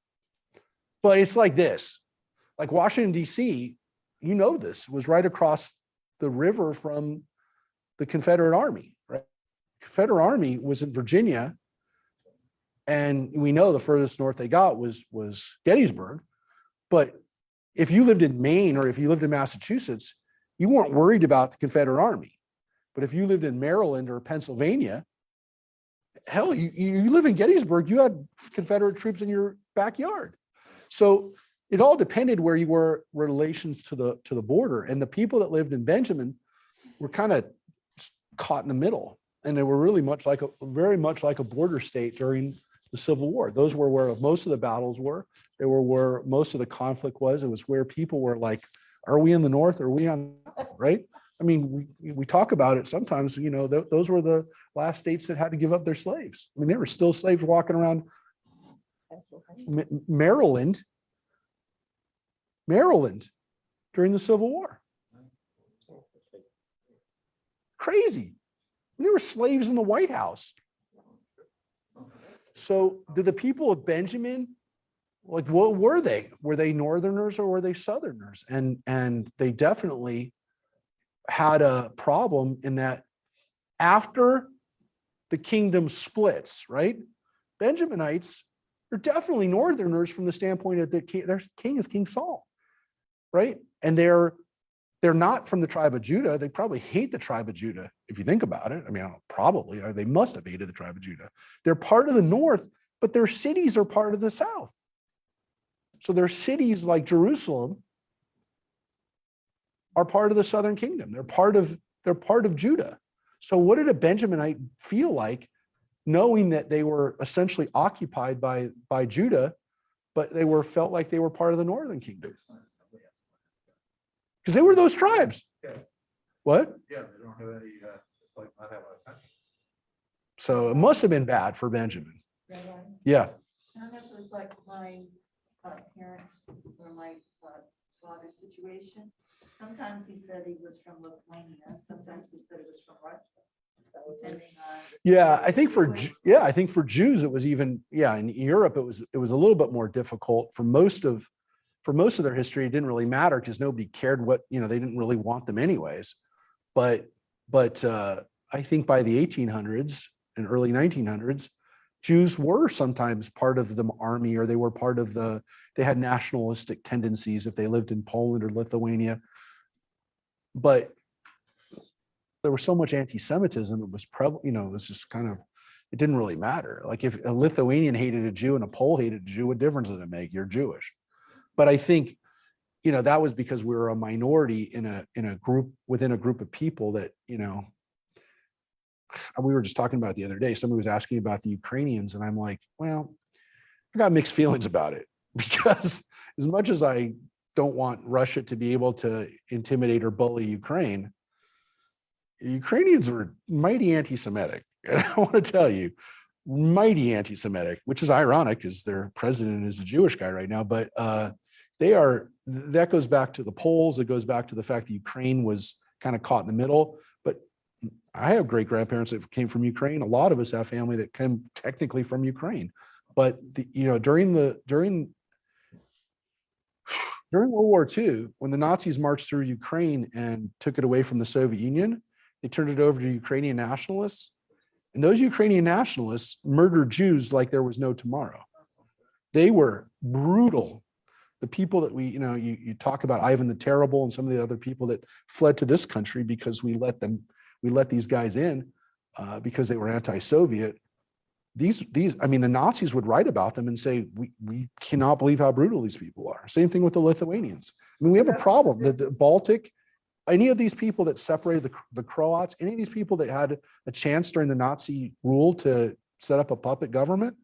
But it's like this, like Washington, D.C., this was right across the river from the Confederate Army, right? Confederate Army was in Virginia. And we know the furthest north they got was Gettysburg. But if you lived in Maine or if you lived in Massachusetts, you weren't worried about the Confederate Army. But if you lived in Maryland or Pennsylvania, hell, you live in Gettysburg, you had Confederate troops in your backyard. So it all depended where you were in relation to the border. And the people that lived in Benjamin were kind of caught in the middle. And they were really very much like a border state during the Civil War. Those were where most of the battles were. They were where most of the conflict was. It was where people were like, are we in the north or are we on the south, right? I mean, we talk about it sometimes, those were the last states that had to give up their slaves. I mean, there were still slaves walking around Maryland during the Civil War. Crazy. And there were slaves in the White House. So did the people of Benjamin, like, what were they? Were they Northerners or were they Southerners? And they definitely had a problem in that after the kingdom splits, right? Benjaminites are definitely Northerners from the standpoint of their king is King Saul, right? And they're not from the tribe of Judah. They probably hate the tribe of Judah, if you think about it. I mean, probably, they must have hated the tribe of Judah. They're part of the north, but their cities are part of the south. So their cities like Jerusalem are part of the southern kingdom. They're part of Judah. So what did a Benjaminite feel like knowing that they were essentially occupied by Judah, but they felt like they were part of the northern kingdom? Because they were those tribes. Yeah. What? Yeah, they don't have any, it's like not having a country. So it must have been bad for Benjamin. Rabbi, Yeah. I don't know if it was like my parents or my father's situation. Sometimes he said he was from Lithuania. Sometimes he said it was from Russia. Depending on. Yeah, I think for Jews, it was even, in Europe, it was a little bit more difficult for most of their history. It didn't really matter because nobody cared what, they didn't really want them anyways. But I think by the 1800s and early 1900s, Jews were sometimes part of the army, or they were part of they had nationalistic tendencies if they lived in Poland or Lithuania. But there was so much anti-Semitism, it was it was just kind of, it didn't really matter. Like if a Lithuanian hated a Jew and a Pole hated a Jew, what difference does it make? You're Jewish. But I think, that was because we were a minority in a group, within a group of people that, we were just talking about it the other day. Somebody was asking about the Ukrainians, and I'm like, well, I got mixed feelings about it, because as much as I don't want Russia to be able to intimidate or bully Ukraine, Ukrainians were mighty anti-Semitic. And I want to tell you, mighty anti-Semitic, which is ironic because their president is a Jewish guy right now. But that goes back to the Poles. It goes back to the fact that Ukraine was kind of caught in the middle. But I have great grandparents that came from Ukraine. A lot of us have family that came technically from Ukraine. But during World War II, when the Nazis marched through Ukraine and took it away from the Soviet Union, they turned it over to Ukrainian nationalists. And those Ukrainian nationalists murdered Jews like there was no tomorrow. They were brutal. The people that you talk about, Ivan the Terrible and some of the other people that fled to this country because we let these guys in because they were anti-Soviet. The Nazis would write about them and say, we cannot believe how brutal these people are. Same thing with the Lithuanians. We have a problem that the Baltic, any of these people that separated the Croats, any of these people that had a chance during the Nazi rule to set up a puppet government,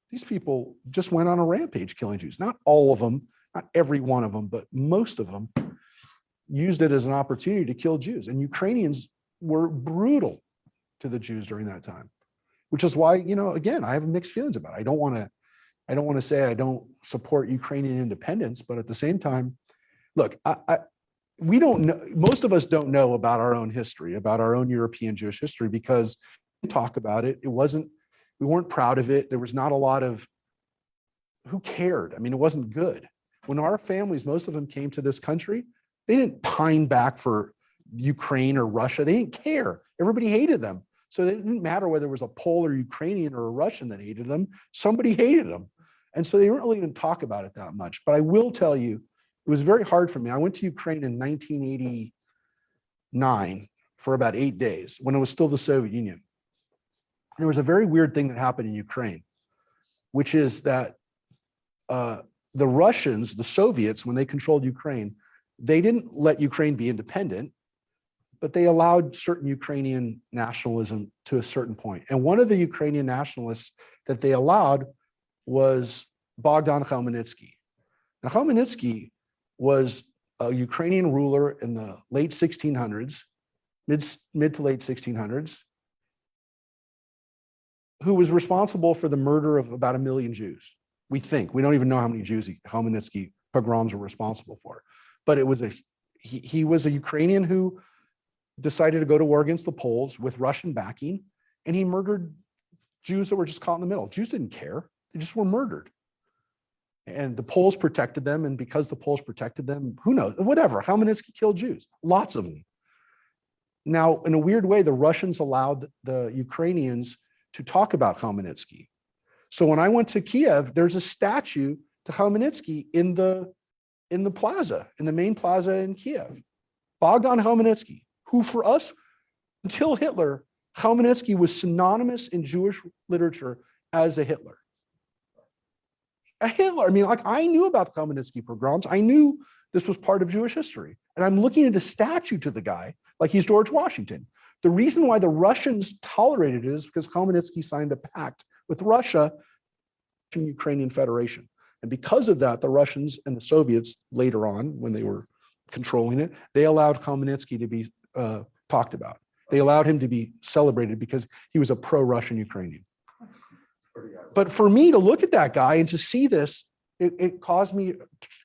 these people just went on a rampage killing Jews. Not all of them, not every one of them, but most of them used it as an opportunity to kill Jews. And Ukrainians were brutal to the Jews during that time, which is why, again, I have mixed feelings about it. I don't want to say I don't support Ukrainian independence, but at the same time, look, we don't know, most of us don't know about our own history, about our own European Jewish history, because we talk about it. We weren't proud of it. There was not a lot of, who cared? It wasn't good. When our families, most of them came to this country, they didn't pine back for Ukraine or Russia. They didn't care. Everybody hated them. So it didn't matter whether it was a Pole or Ukrainian or a Russian that hated them. Somebody hated them. And so they weren't really going to talk about it that much. But I will tell you, it was very hard for me. I went to Ukraine in 1989 for about 8 days when it was still the Soviet Union. There was a very weird thing that happened in Ukraine, which is that the Russians, the Soviets, when they controlled Ukraine, they didn't let Ukraine be independent, but they allowed certain Ukrainian nationalism to a certain point. And one of the Ukrainian nationalists that they allowed was Bogdan Khmelnytsky. Now, Khmelnytsky was a Ukrainian ruler in the late 1600s, mid to late 1600s, who was responsible for the murder of about 1 million Jews. We don't even know how many Jews Khmelnytsky pogroms were responsible for. But he was a Ukrainian who decided to go to war against the Poles with Russian backing, and he murdered Jews that were just caught in the middle. Jews didn't care. They just were murdered. And the Poles protected them, and because the Poles protected them, who knows, whatever, Khmelnytsky killed Jews, lots of them. Now, in a weird way, the Russians allowed the Ukrainians to talk about Khmelnytsky. So when I went to Kiev, there's a statue to Khmelnytsky in the plaza, in the main plaza in Kiev. Bogdan Khmelnytsky, who for us, until Hitler, Khmelnytsky was synonymous in Jewish literature as a Hitler. A Hitler, I knew about the Khmelnytsky pogroms. I knew this was part of Jewish history. And I'm looking at a statue to the guy like he's George Washington. The reason why the Russians tolerated it is because Khmelnytsky signed a pact with Russia and Ukrainian Federation. And because of that, the Russians and the Soviets later on, when they were controlling it, they allowed Khmelnytsky to be talked about. They allowed him to be celebrated because he was a pro-Russian Ukrainian. But for me to look at that guy and to see this, it caused me,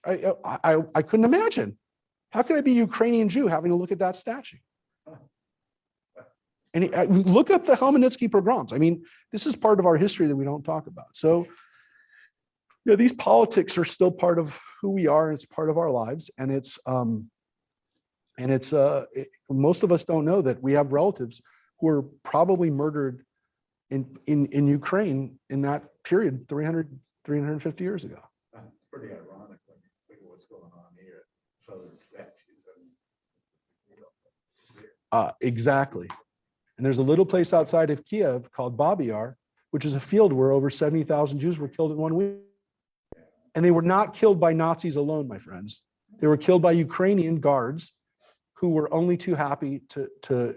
I couldn't imagine. How could I be a Ukrainian Jew having to look at that statue? And look up the Khmelnytsky pogroms. This is part of our history that we don't talk about. So, these politics are still part of who we are. It's part of our lives. And most of us don't know that we have relatives who were probably murdered in Ukraine in that period 350 years ago. It's pretty ironic when you think of what's going on here, southern statues. Exactly. And there's a little place outside of Kiev called Babi Yar, which is a field where over 70,000 Jews were killed in 1 week. And they were not killed by Nazis alone, my friends. They were killed by Ukrainian guards who were only too happy to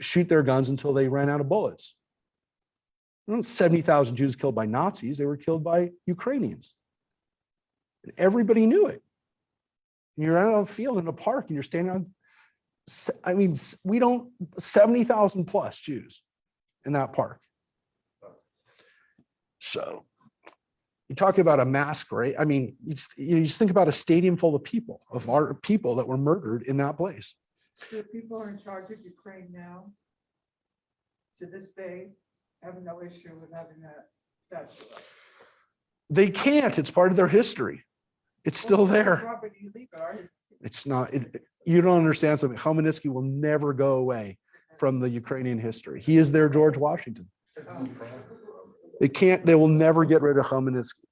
shoot their guns until they ran out of bullets. There weren't 70,000 Jews killed by Nazis. They were killed by Ukrainians. And everybody knew it. And you're out on a field in a park and you're standing on, 70,000 plus Jews in that park. So you talk about a mass grave. I mean, you just think about a stadium full of people, of our people that were murdered in that place. So people are in charge of Ukraine now, to this day, have no issue with having that statue up. They can't. It's part of their history. It's still there. Property you leave it, right? It's not. You don't understand something. Khmelnytsky will never go away from the Ukrainian history. He is their George Washington. They can't. They will never get rid of Khmelnytsky.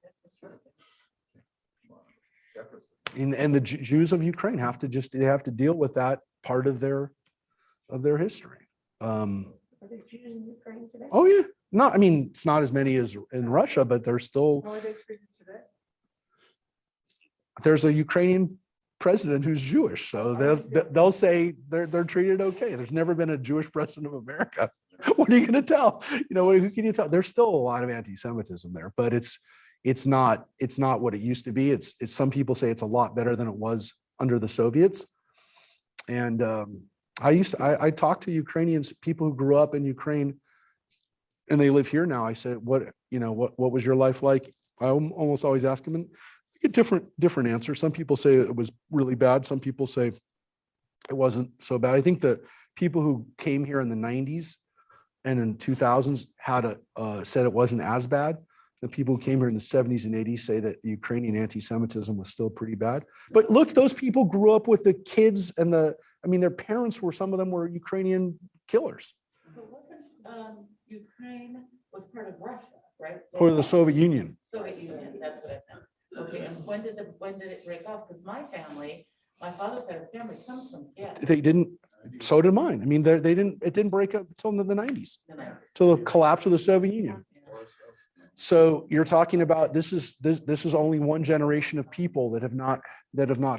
And the Jews of Ukraine have to they have to deal with that part of their history. Are there Jews in Ukraine today? Oh yeah. No, I mean, it's not as many as in Russia, but there's still, How are they treated today? there's a Ukrainian president who's Jewish. So they'll say they're treated okay. There's never been a Jewish president of America. What are you going to tell? Who can you tell? There's still a lot of anti-Semitism there, but it's not what it used to be. It's some people say it's a lot better than it was under the Soviets. And I talked to Ukrainians, people who grew up in Ukraine, and they live here now. I said, what was your life like? I almost always ask them, and I get different answers. Some people say it was really bad. Some people say it wasn't so bad. I think the people who came here in the 90s and in 2000s said it wasn't as bad. The people who came here in the 70s and 80s say that the Ukrainian anti-Semitism was still pretty bad. But look, those people grew up with the kids and their parents some of them were Ukrainian killers. But wasn't Ukraine was part of Russia, right? Part of the Soviet Union. Soviet Union, that's what I meant. Okay, and when did it break off? Because my father's side of the family comes from Kiev. They didn't, so did mine. I mean, it didn't break up until the 90s, till the collapse of the Soviet Union. So you're talking about this is only one generation of people that have not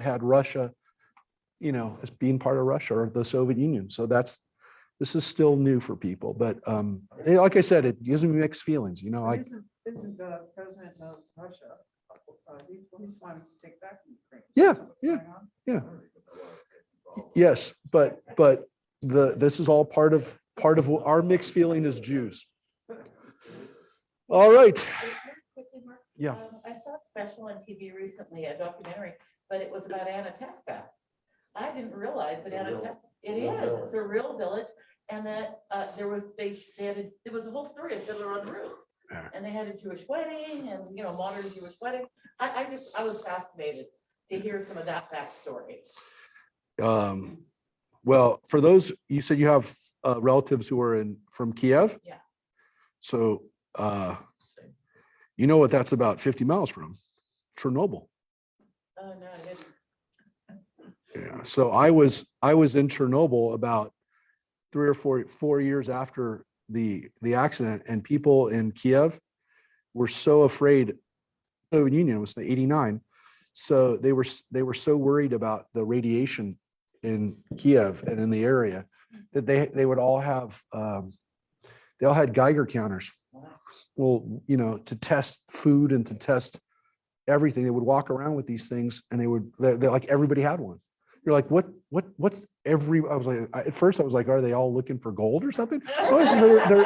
had Russia, as being part of Russia or the Soviet Union. So this is still new for people. But like I said, it gives me mixed feelings. Isn't the president of Russia, he's wanting to take back Ukraine? Yeah. Yes, but this is all part of our mixed feeling as Jews. All right. Quickly, Mark, Yeah. I saw a special on TV recently, a documentary, but it was about Antiquities. I didn't realize that it's a real village, and that there was a whole story of Fiddler on the Roof, and they had a Jewish wedding and modern Jewish wedding. I was fascinated to hear some of that backstory. Well, for those, you said you have relatives who are from Kiev. Yeah. So you know what that's about 50 miles from? Chernobyl. Oh, no, I didn't. Yeah. So I was in Chernobyl about 3 or 4 years after the accident, and people in Kiev were so afraid. The Soviet Union was in '89, so they were so worried about the radiation in Kiev and in the area that they would all have they all had Geiger counters. Well, to test food and to test everything. They would walk around with these things, and they're like, everybody had one. You're like, what's I was like, at first I was like, are they all looking for gold or something? No,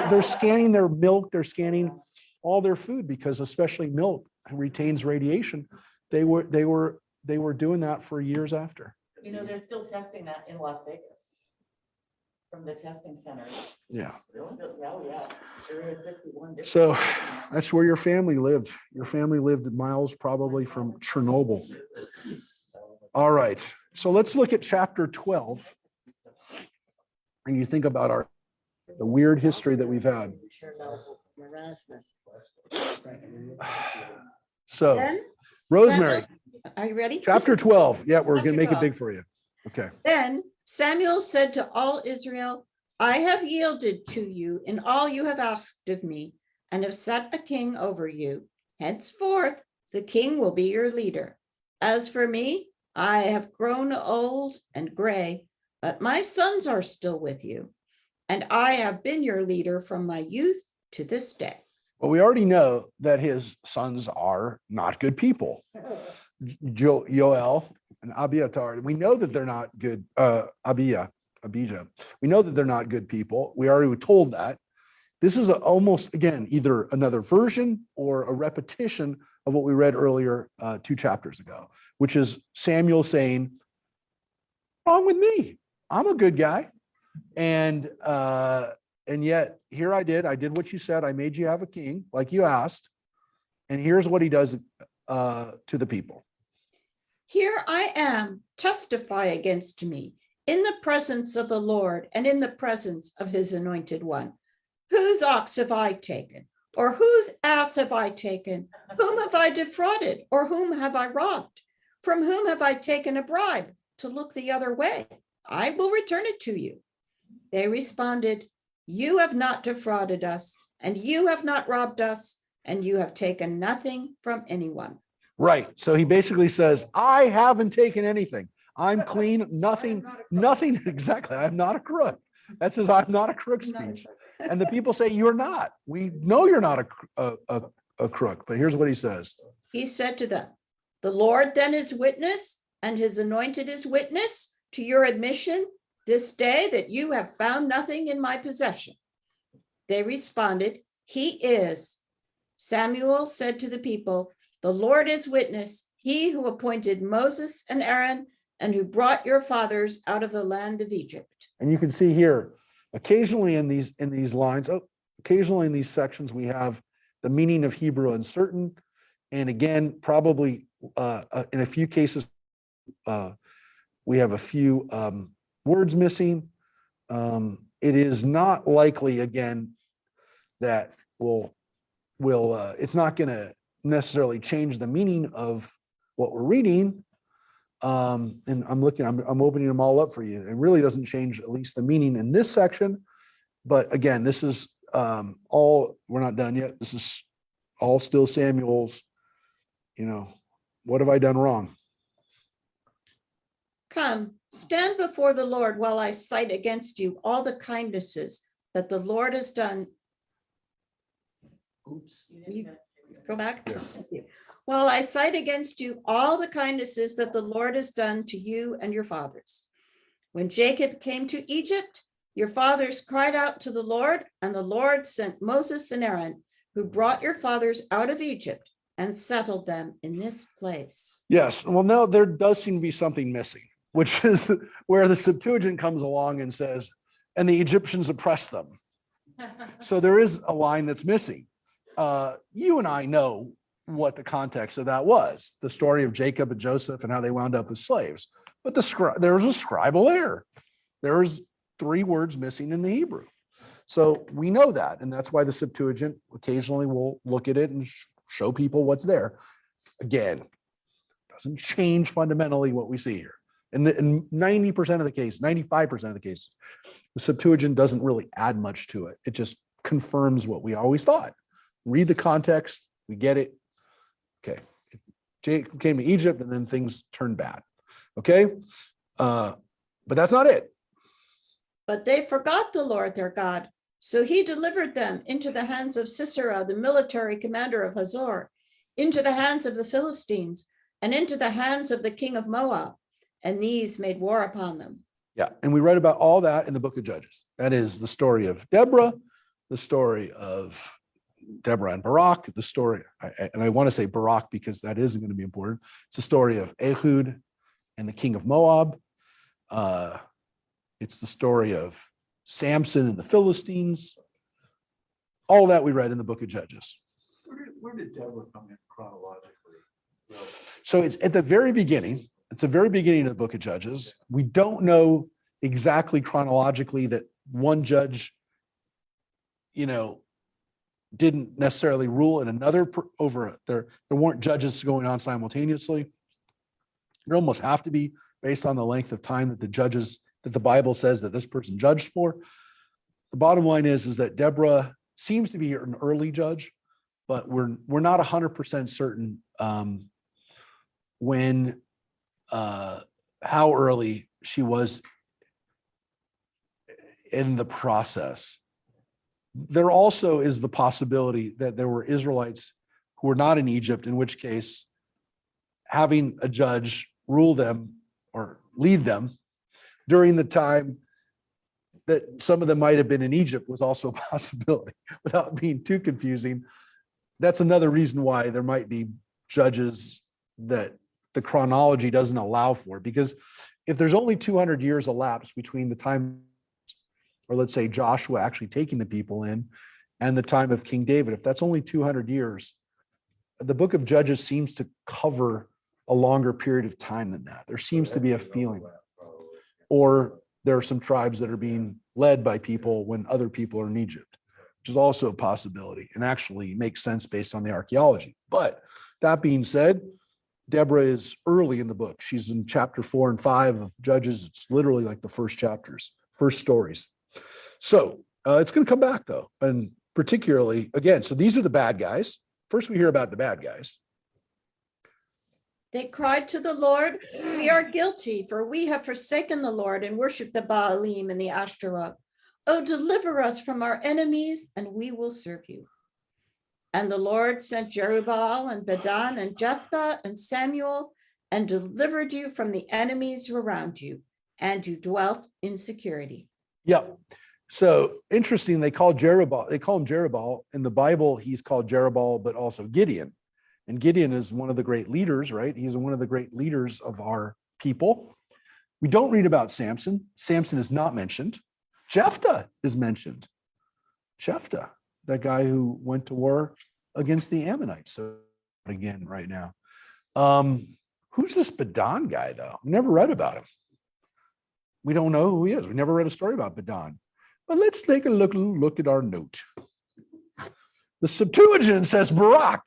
they're scanning their milk. They're scanning all their food, because especially milk retains radiation. They were doing that for years after. They're still testing that in Las Vegas from the testing centers. Yeah. Area 51 different- So that's where your family lived. Your family lived miles probably from Chernobyl. All right. So let's look at chapter 12. And you think about the weird history that we've had. picture novel from Erasmus. So Then Rosemary, Samuel- Are you ready? chapter 12. Yeah, we're Chapter gonna make it 12. big for you. Okay. Then Samuel said to all Israel, I have yielded to you in all you have asked of me, and have set a king over you. Henceforth, the king will be your leader. As for me, I have grown old and gray, but my sons are still with you, and I have been your leader from my youth to this day. Well, we already know that his sons are not good people. Yoel and Abiatar. We know that they're not good. Abijah. We know that they're not good people. We already were told that. This is almost, again, either another version or a repetition of what we read earlier 2 chapters ago, which is Samuel saying, "What's wrong with me? I'm a good guy." And yet here I did what you said. I made you have a king like you asked. And here's what he does to the people. Here I am, testify against me in the presence of the Lord and in the presence of his anointed one. Whose ox have I taken? Or whose ass have I taken? Whom have I defrauded? Or whom have I robbed? From whom have I taken a bribe to look the other way? I will return it to you. They responded, you have not defrauded us, and you have not robbed us, and you have taken nothing from anyone. Right. So he basically says, I haven't taken anything. I'm clean. Nothing. Exactly. I'm not a crook. That says I'm not a crook speech. And the people say, you're not. We know you're not a crook. But here's what he says. He said to them, the Lord then is witness, and his anointed is witness to your admission this day that you have found nothing in my possession. They responded, he is. Samuel said to the people, the Lord is witness, he who appointed Moses and Aaron and who brought your fathers out of the land of Egypt. And you can see here, occasionally in these lines, occasionally in these sections, we have the meaning of Hebrew uncertain. And again, probably in a few cases, we have a few words missing. It is not likely, again, that it's not going to necessarily change the meaning of what we're reading. And I'm opening them all up for you. It really doesn't change at least the meaning in this section. But again, this is all, we're not done yet. This is all still Samuel's, what have I done wrong? Come, stand before the Lord while I cite against you all the kindnesses that the Lord has done. Oops. Go back. Yeah. Thank you. While I cite against you all the kindnesses that the Lord has done to you and your fathers. When Jacob came to Egypt, your fathers cried out to the Lord, and the Lord sent Moses and Aaron, who brought your fathers out of Egypt and settled them in this place. Yes. Well, no, there does seem to be something missing, which is where the Septuagint comes along and says, and the Egyptians oppressed them. So there is a line that's missing. You and I know what the context of that was, the story of Jacob and Joseph and how they wound up as slaves. But there was a scribal error. There was 3 words missing in the Hebrew. So we know that. And that's why the Septuagint occasionally will look at it and show people what's there. Again, doesn't change fundamentally what we see here. In 90% of the case, 95% of the cases, the Septuagint doesn't really add much to it. It just confirms what we always thought. Read the context, we get it. Okay. Jacob came to Egypt and then things turned bad. Okay. But that's not it. But they forgot the Lord their God. So he delivered them into the hands of Sisera, the military commander of Hazor, into the hands of the Philistines, and into the hands of the king of Moab. And these made war upon them. Yeah. And we read about all that in the book of Judges. That is the story of Deborah, the story of Deborah and Barak, the story, and I want to say Barak because that isn't going to be important. It's the story of Ehud and the king of Moab. It's the story of Samson and the Philistines. All that we read in the book of Judges. Where did Deborah come in chronologically? So it's at the very beginning. It's the very beginning of the book of Judges. We don't know exactly chronologically that one judge, didn't necessarily rule in another there weren't judges going on simultaneously. There almost have to be based on the length of time that the Bible says that this person judged for. The bottom line is that Deborah seems to be an early judge, but we're not 100% certain when how early she was in the process. There also is the possibility that there were Israelites who were not in Egypt, in which case having a judge rule them or lead them during the time that some of them might have been in Egypt was also a possibility without being too confusing. That's another reason why there might be judges that the chronology doesn't allow for, because if there's only 200 years elapsed between the time, or let's say Joshua actually taking the people in and the time of King David, if that's only 200 years, the book of Judges seems to cover a longer period of time than that. There seems to be a feeling, or there are some tribes that are being led by people when other people are in Egypt, which is also a possibility and actually makes sense based on the archaeology. But that being said, Deborah is early in the book. She's in chapter 4 and 5 of Judges. It's literally like the first chapters, first stories. So it's going to come back though. And particularly, again, so these are the bad guys. First, we hear about the bad guys. They cried to the Lord, we are guilty, for we have forsaken the Lord and worshiped the Baalim and the Ashtaroth. Oh, deliver us from our enemies, and we will serve you. And the Lord sent Jerubbaal and Bedan and Jephthah and Samuel and delivered you from the enemies around you, and you dwelt in security. Yep. So interesting, they call him Jerubbaal. In the Bible, he's called Jerubbaal, but also Gideon. And Gideon is one of the great leaders, right? He's one of the great leaders of our people. We don't read about Samson. Samson is not mentioned. Jephthah is mentioned. Jephthah, that guy who went to war against the Ammonites. So again, right now. Who's this Bedan guy, though? We never read about him. We don't know who he is. We never read a story about Bedan. But let's take a look at our note. The Septuagint says Barak.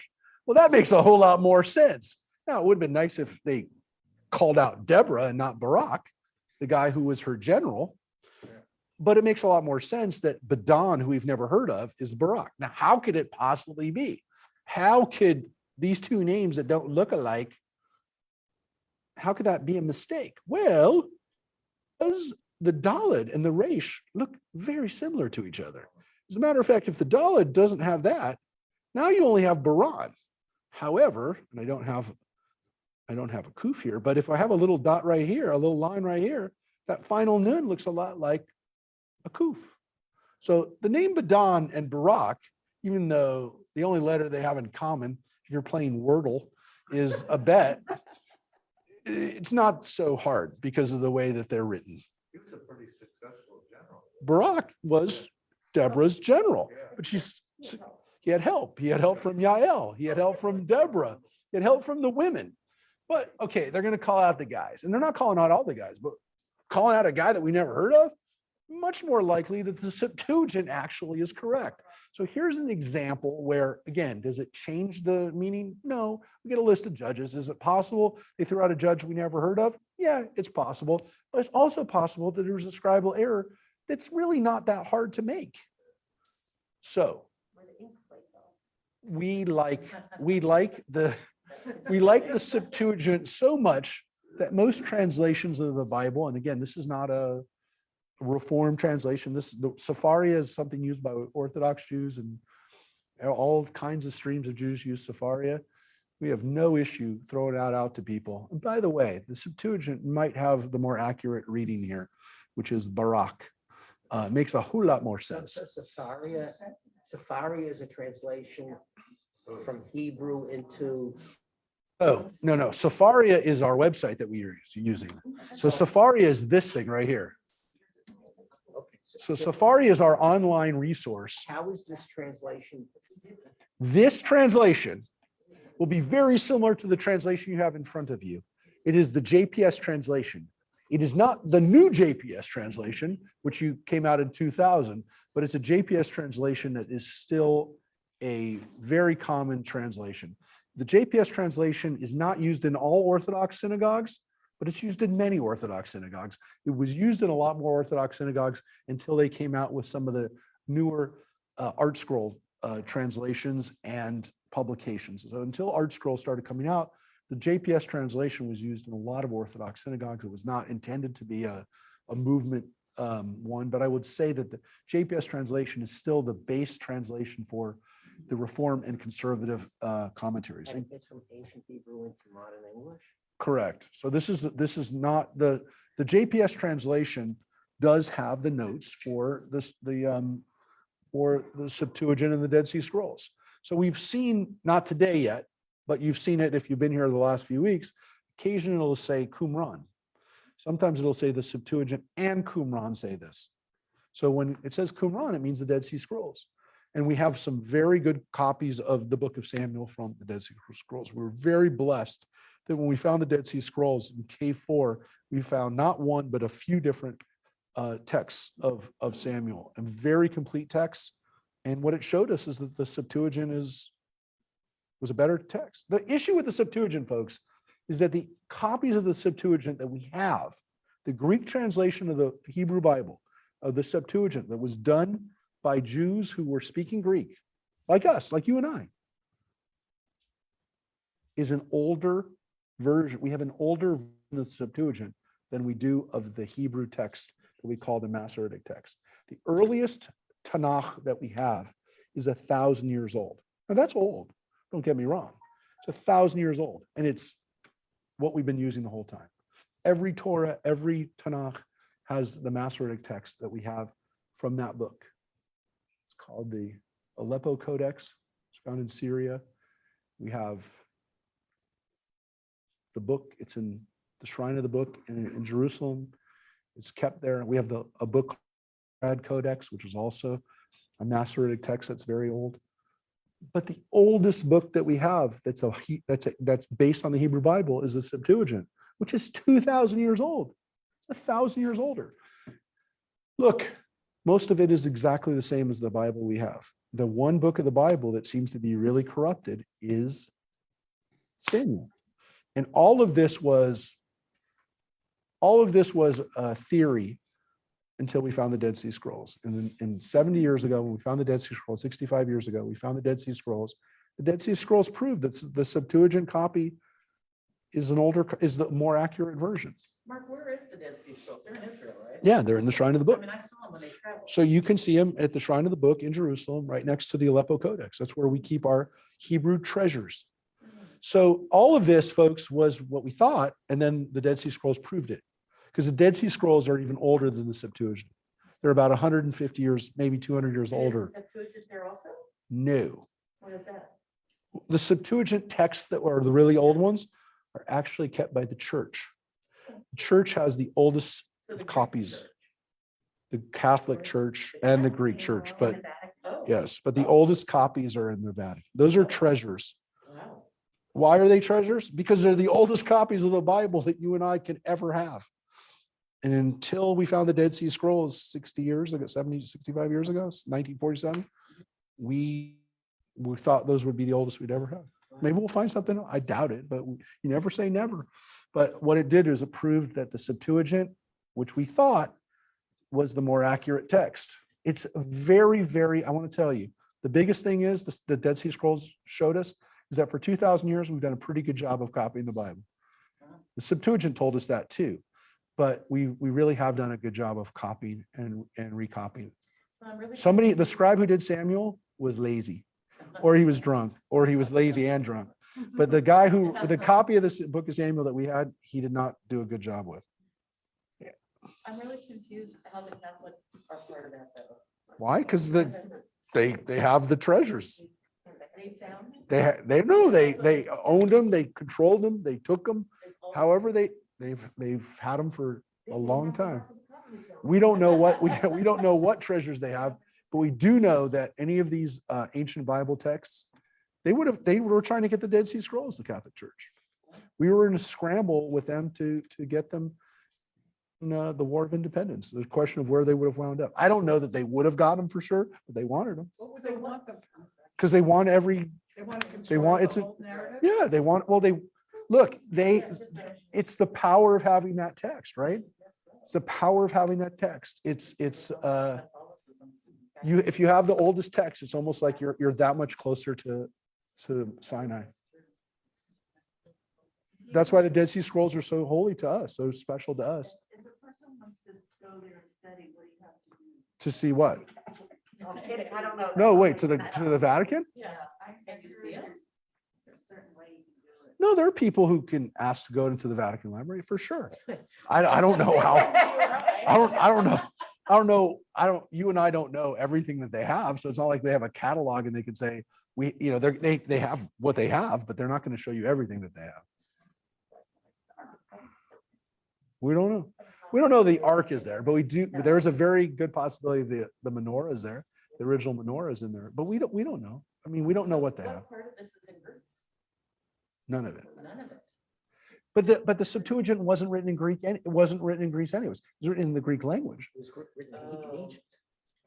Well, that makes a whole lot more sense. Now, it would have been nice if they called out Deborah and not Barak, the guy who was her general. But it makes a lot more sense that Bedan, who we've never heard of, is Barak. Now, how could it possibly be? How could these two names that don't look alike, how could that be a mistake? Well, because the Daled and the Resh look very similar to each other. As a matter of fact, if the Daled doesn't have that, now you only have Baran. However, and I don't have a kuf here, but if I have a little dot right here, a little line right here, that final nun looks a lot like a kuf. So the name Bedan and Barak, even though the only letter they have in common, if you're playing Wordle, is a bet, it's not so hard because of the way that they're written. He was a pretty successful general. Barak was Deborah's general, Yeah. but he had help. He had help from Yael. He had help from Deborah. He had help from the women. But okay, they're going to call out the guys, and they're not calling out all the guys, but calling out a guy that we never heard of, much more likely that the Septuagint actually is correct. So here's an example where, again, does it change the meaning? No. We get a list of judges. Is it possible they threw out a judge we never heard of? Yeah, it's possible. But it's also possible that there was a scribal error that's really not that hard to make. So we like the Septuagint so much that most translations of the Bible, and again, this is not a Reformed translation. The Sepharia is something used by Orthodox Jews, and all kinds of streams of Jews use Sepharia. We have no issue throwing that out to people. And by the way, the Septuagint might have the more accurate reading here, which is Barak. Makes a whole lot more sense. So Sepharia is a translation from Hebrew into. Oh, no. Sepharia is our website that we are using. So Sepharia is this thing right here. Okay, So Sepharia is our online resource. how is this translation? This translation will be very similar to the translation you have in front of you. It is the JPS translation. It is not the new JPS translation, which came out in 2000, but it's a JPS translation that is still a very common translation. The JPS translation is not used in all Orthodox synagogues, but it's used in many Orthodox synagogues. It was used in a lot more Orthodox synagogues until they came out with some of the newer Art Scroll translations and publications. So until Art Scroll started coming out, the JPS translation was used in a lot of Orthodox synagogues. It was not intended to be a movement one, but I would say that the JPS translation is still the base translation for the Reform and Conservative commentaries. And it's from ancient Hebrew into modern English? Correct. So this is not the JPS translation does have the notes for this for the Septuagint and the Dead Sea Scrolls. So we've seen, not today yet, but you've seen it if you've been here the last few weeks. Occasionally it'll say Qumran. Sometimes it'll say the Septuagint and Qumran say this. So when it says Qumran, it means the Dead Sea Scrolls. And we have some very good copies of the book of Samuel from the Dead Sea Scrolls. We were very blessed that when we found the Dead Sea Scrolls in K4, we found not one, but a few different texts of Samuel, and very complete texts. And what it showed us is that the Septuagint was a better text. The issue with the Septuagint, folks, is that the copies of the Septuagint that we have, the Greek translation of the Hebrew Bible, of the Septuagint that was done by Jews who were speaking Greek, like us, like you and I, is an older version. We have an older version of the Septuagint than we do of the Hebrew text that we call the Masoretic text. The earliest Tanakh that we have is 1,000 years old. Now that's old, don't get me wrong. It's 1,000 years old, and it's what we've been using the whole time. Every Torah, every Tanakh has the Masoretic text that we have from that book. It's called the Aleppo Codex. It's found in Syria. We have the book. It's in the shrine of the book in Jerusalem. It's kept there. We have a book called Aleppo Codex, which is also a Masoretic text that's very old. But the oldest book that we have that's based on the Hebrew Bible is the Septuagint, which is 2,000 years old. It's 1,000 years older. Look, most of it is exactly the same as the Bible we have. The one book of the Bible that seems to be really corrupted is Samuel. And all of this was a theory until we found the Dead Sea Scrolls. And 70 years ago, when we found the Dead Sea Scrolls, 65 years ago, we found the Dead Sea Scrolls. The Dead Sea Scrolls proved that the Septuagint copy is the more accurate version. Mark, where is the Dead Sea Scrolls? They're in Israel, right? Yeah, they're in the shrine of the I book. mean, I saw them when they traveled. So you can see them at the shrine of the book in Jerusalem, right next to the Aleppo Codex. That's where we keep our Hebrew treasures. So all of this, folks, was what we thought, and then the Dead Sea Scrolls proved it. Because the Dead Sea Scrolls are even older than the Septuagint. They're about 150 years, maybe 200 years And is the older. Septuagint there also? No. What is that? The Septuagint texts that were the really old ones are actually kept by the church. The church has the oldest So the of Greek copies, church. the Catholic Church and the Greek Church, but And the Vatican. Oh, yes, but the oldest copies are in the Vatican. Those are treasures. wow. Why are they treasures? Because they're the oldest copies of the Bible that you and I can ever have. And until we found the Dead Sea Scrolls 60 years ago, 70, 65 years ago, 1947, we thought those would be the oldest we'd ever have. Maybe we'll find something. I doubt it, but you never say never. But what it did is it proved that the Septuagint, which we thought was the more accurate text. It's very, very, I want to tell you, the biggest thing is the Dead Sea Scrolls showed us is that for 2,000 years, we've done a pretty good job of copying the Bible. The Septuagint told us that too, but we really have done a good job of copying and recopying. So I'm really Somebody, the scribe who did Samuel was lazy, or he was drunk, or he was lazy and drunk. But the guy the copy of this book of Samuel that we had, he did not do a good job with. I'm really confused how the Catholics are part of that though. Why? Because they have the treasures. They found it? They owned them, they controlled them, they took them. However, they've had them for a long time. We don't know what we don't know what treasures they have, but we do know that any of these ancient Bible texts, they were trying to get the Dead Sea Scrolls, the Catholic Church. We were in a scramble with them to get them. the War of Independence. There's a question of where they would have wound up. I don't know that they would have got them for sure, but they wanted them What would they want them from? because they want every, They want to They want- control it's the a- whole narrative? yeah, they want, well, they, look, it's the power of having that text, right? It's the power of having that text. It's you, if you have the oldest text, it's almost like you're that much closer to Sinai. That's why the Dead Sea Scrolls are so holy to us, so special to us. If a person wants to go there and study, what do you have to do? To see what? No, I'm kidding, I don't know. No, wait, to the Vatican? Yeah. I Can you heard see it? there's a certain way you can do it. No, there are people who can ask to go into the Vatican Library for sure. I don't know how. You and I don't know everything that they have. So it's not like they have a catalog and they can say, they have what they have, but they're not going to show you everything that they have. We don't know. We don't know the ark is there, but we do. There's a very good possibility the menorah is there. The original menorah is in there, but we don't know. I mean, we don't know what they have. What part of this is in Greece? None of it. None of it. But the Septuagint wasn't written in Greek, and it wasn't written in Greece anyways. It was written in the Greek language. It was written in ancient Egypt.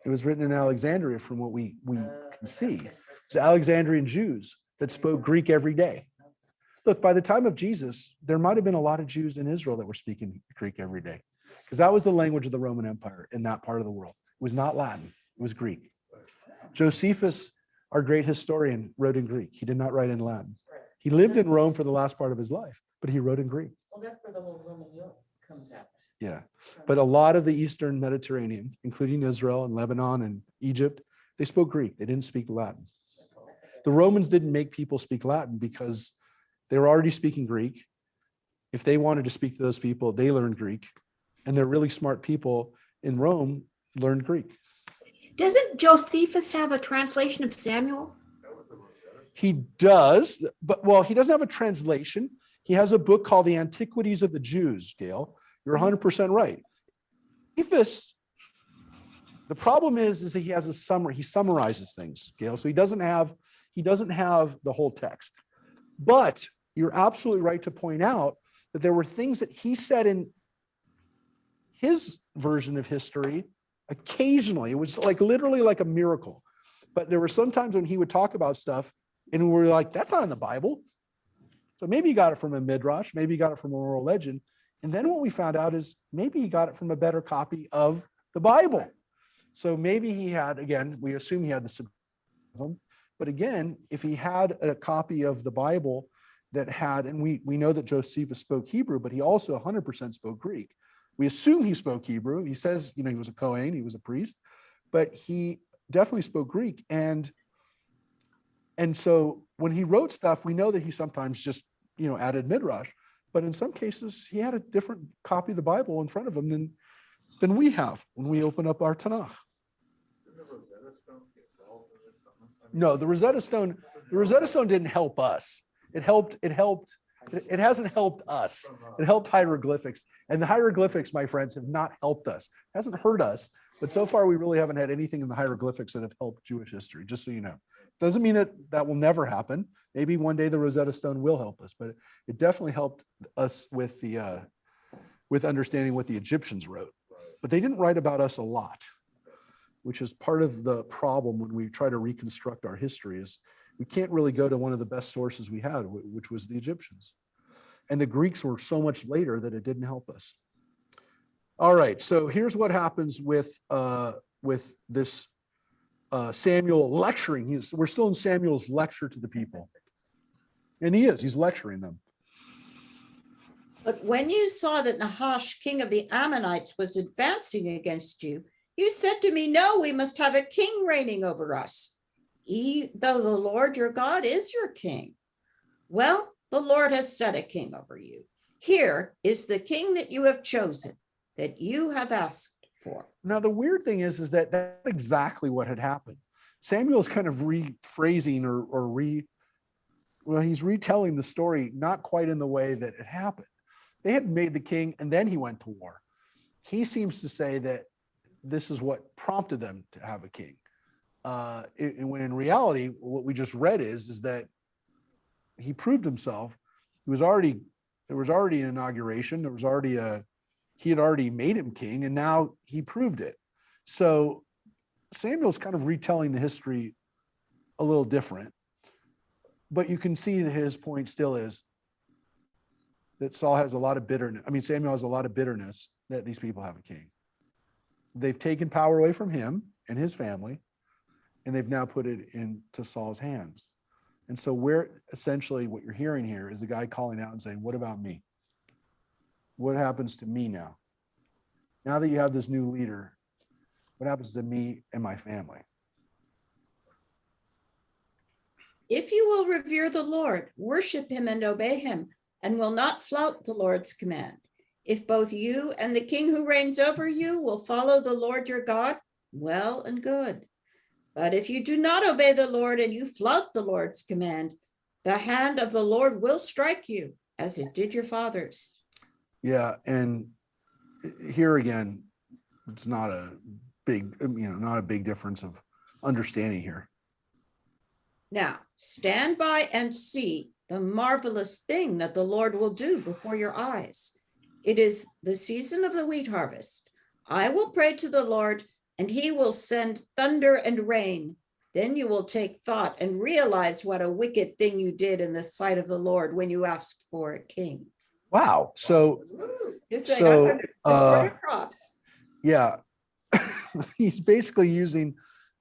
It was written in Alexandria, from what we can That's see. interesting. It's Alexandrian Jews that spoke Greek every day. Look, by the time of Jesus, there might have been a lot of Jews in Israel that were speaking Greek every day, because that was the language of the Roman Empire in that part of the world. It was not Latin, it was Greek. Josephus, our great historian, wrote in Greek. He did not write in Latin. Right. He lived in Rome for the last part of his life, but he wrote in Greek. Well, that's where the whole Roman yoke comes out. Yeah. But a lot of the Eastern Mediterranean, including Israel and Lebanon and Egypt, they spoke Greek. They didn't speak Latin. The Romans didn't make people speak Latin because they were already speaking Greek. If they wanted to speak to those people, they learned Greek. And they're really smart people in Rome learned Greek. Doesn't Josephus have a translation of Samuel? He does, but well, he doesn't have a translation. He has a book called the Antiquities of the Jews, Gail. You're 100% right. Josephus, the problem is that he has a summary. He summarizes things, Gail. So he doesn't have the whole text. But you're absolutely right to point out that there were things that he said in his version of history. Occasionally, it was like literally like a miracle. But there were some times when he would talk about stuff and we were like, that's not in the Bible. So maybe he got it from a midrash, maybe he got it from an oral legend. And then what we found out is maybe he got it from a better copy of the Bible. So maybe he had, again, we assume he had the Septuagint, but again, if he had a copy of the Bible that had, and we know that Josephus spoke Hebrew, but he also 100% spoke Greek. We assume he spoke Hebrew. He says, he was a Kohen, he was a priest, but he definitely spoke Greek. And so when he wrote stuff, we know that he sometimes just, added midrash, but in some cases he had a different copy of the Bible in front of him than we have when we open up our Tanakh. No, the Rosetta Stone didn't help us. It hasn't helped us. It helped hieroglyphics. And the hieroglyphics, my friends, have not helped us. It hasn't hurt us, but so far we really haven't had anything in the hieroglyphics that have helped Jewish history, just so you know. Doesn't mean that will never happen. Maybe one day the Rosetta Stone will help us, but it definitely helped us with understanding what the Egyptians wrote. But they didn't write about us a lot, which is part of the problem when we try to reconstruct our history. Is we can't really go to one of the best sources we had, which was the Egyptians. And the Greeks were so much later that it didn't help us. All right, so here's what happens with this Samuel lecturing. We're still in Samuel's lecture to the people. And he's lecturing them. But when you saw that Nahash, king of the Ammonites, was advancing against you, you said to me, no, we must have a king reigning over us, though the Lord your God is your king. Well, the Lord has set a king over you. Here is the king that you have chosen, that you have asked for. Now, the weird thing is that that's exactly what had happened. Samuel's kind of rephrasing he's retelling the story, not quite in the way that it happened. They had made the king and then he went to war. He seems to say that this is what prompted them to have a king. When in reality, what we just read is that he proved himself. There was already an inauguration. There was already a he had already made him king, and now he proved it. So Samuel's kind of retelling the history a little different, but you can see that his point still is that Saul has a lot of bitterness. I mean, Samuel has a lot of bitterness that these people have a king. They've taken power away from him and his family, and they've now put it into Saul's hands. And so essentially what you're hearing here is the guy calling out and saying, what about me? What happens to me now? Now that you have this new leader, what happens to me and my family? If you will revere the Lord, worship him and obey him, and will not flout the Lord's command. If both you and the king who reigns over you will follow the Lord your God, well and good. But if you do not obey the Lord and you flout the Lord's command, the hand of the Lord will strike you, as it did your fathers. Yeah, and here again, it's not a big, not a big difference of understanding here. Now, stand by and see the marvelous thing that the Lord will do before your eyes. It is the season of the wheat harvest. I will pray to the Lord, and he will send thunder and rain. Then you will take thought and realize what a wicked thing you did in the sight of the Lord when you asked for a king. Wow. So, Destroy your crops. Yeah, he's basically using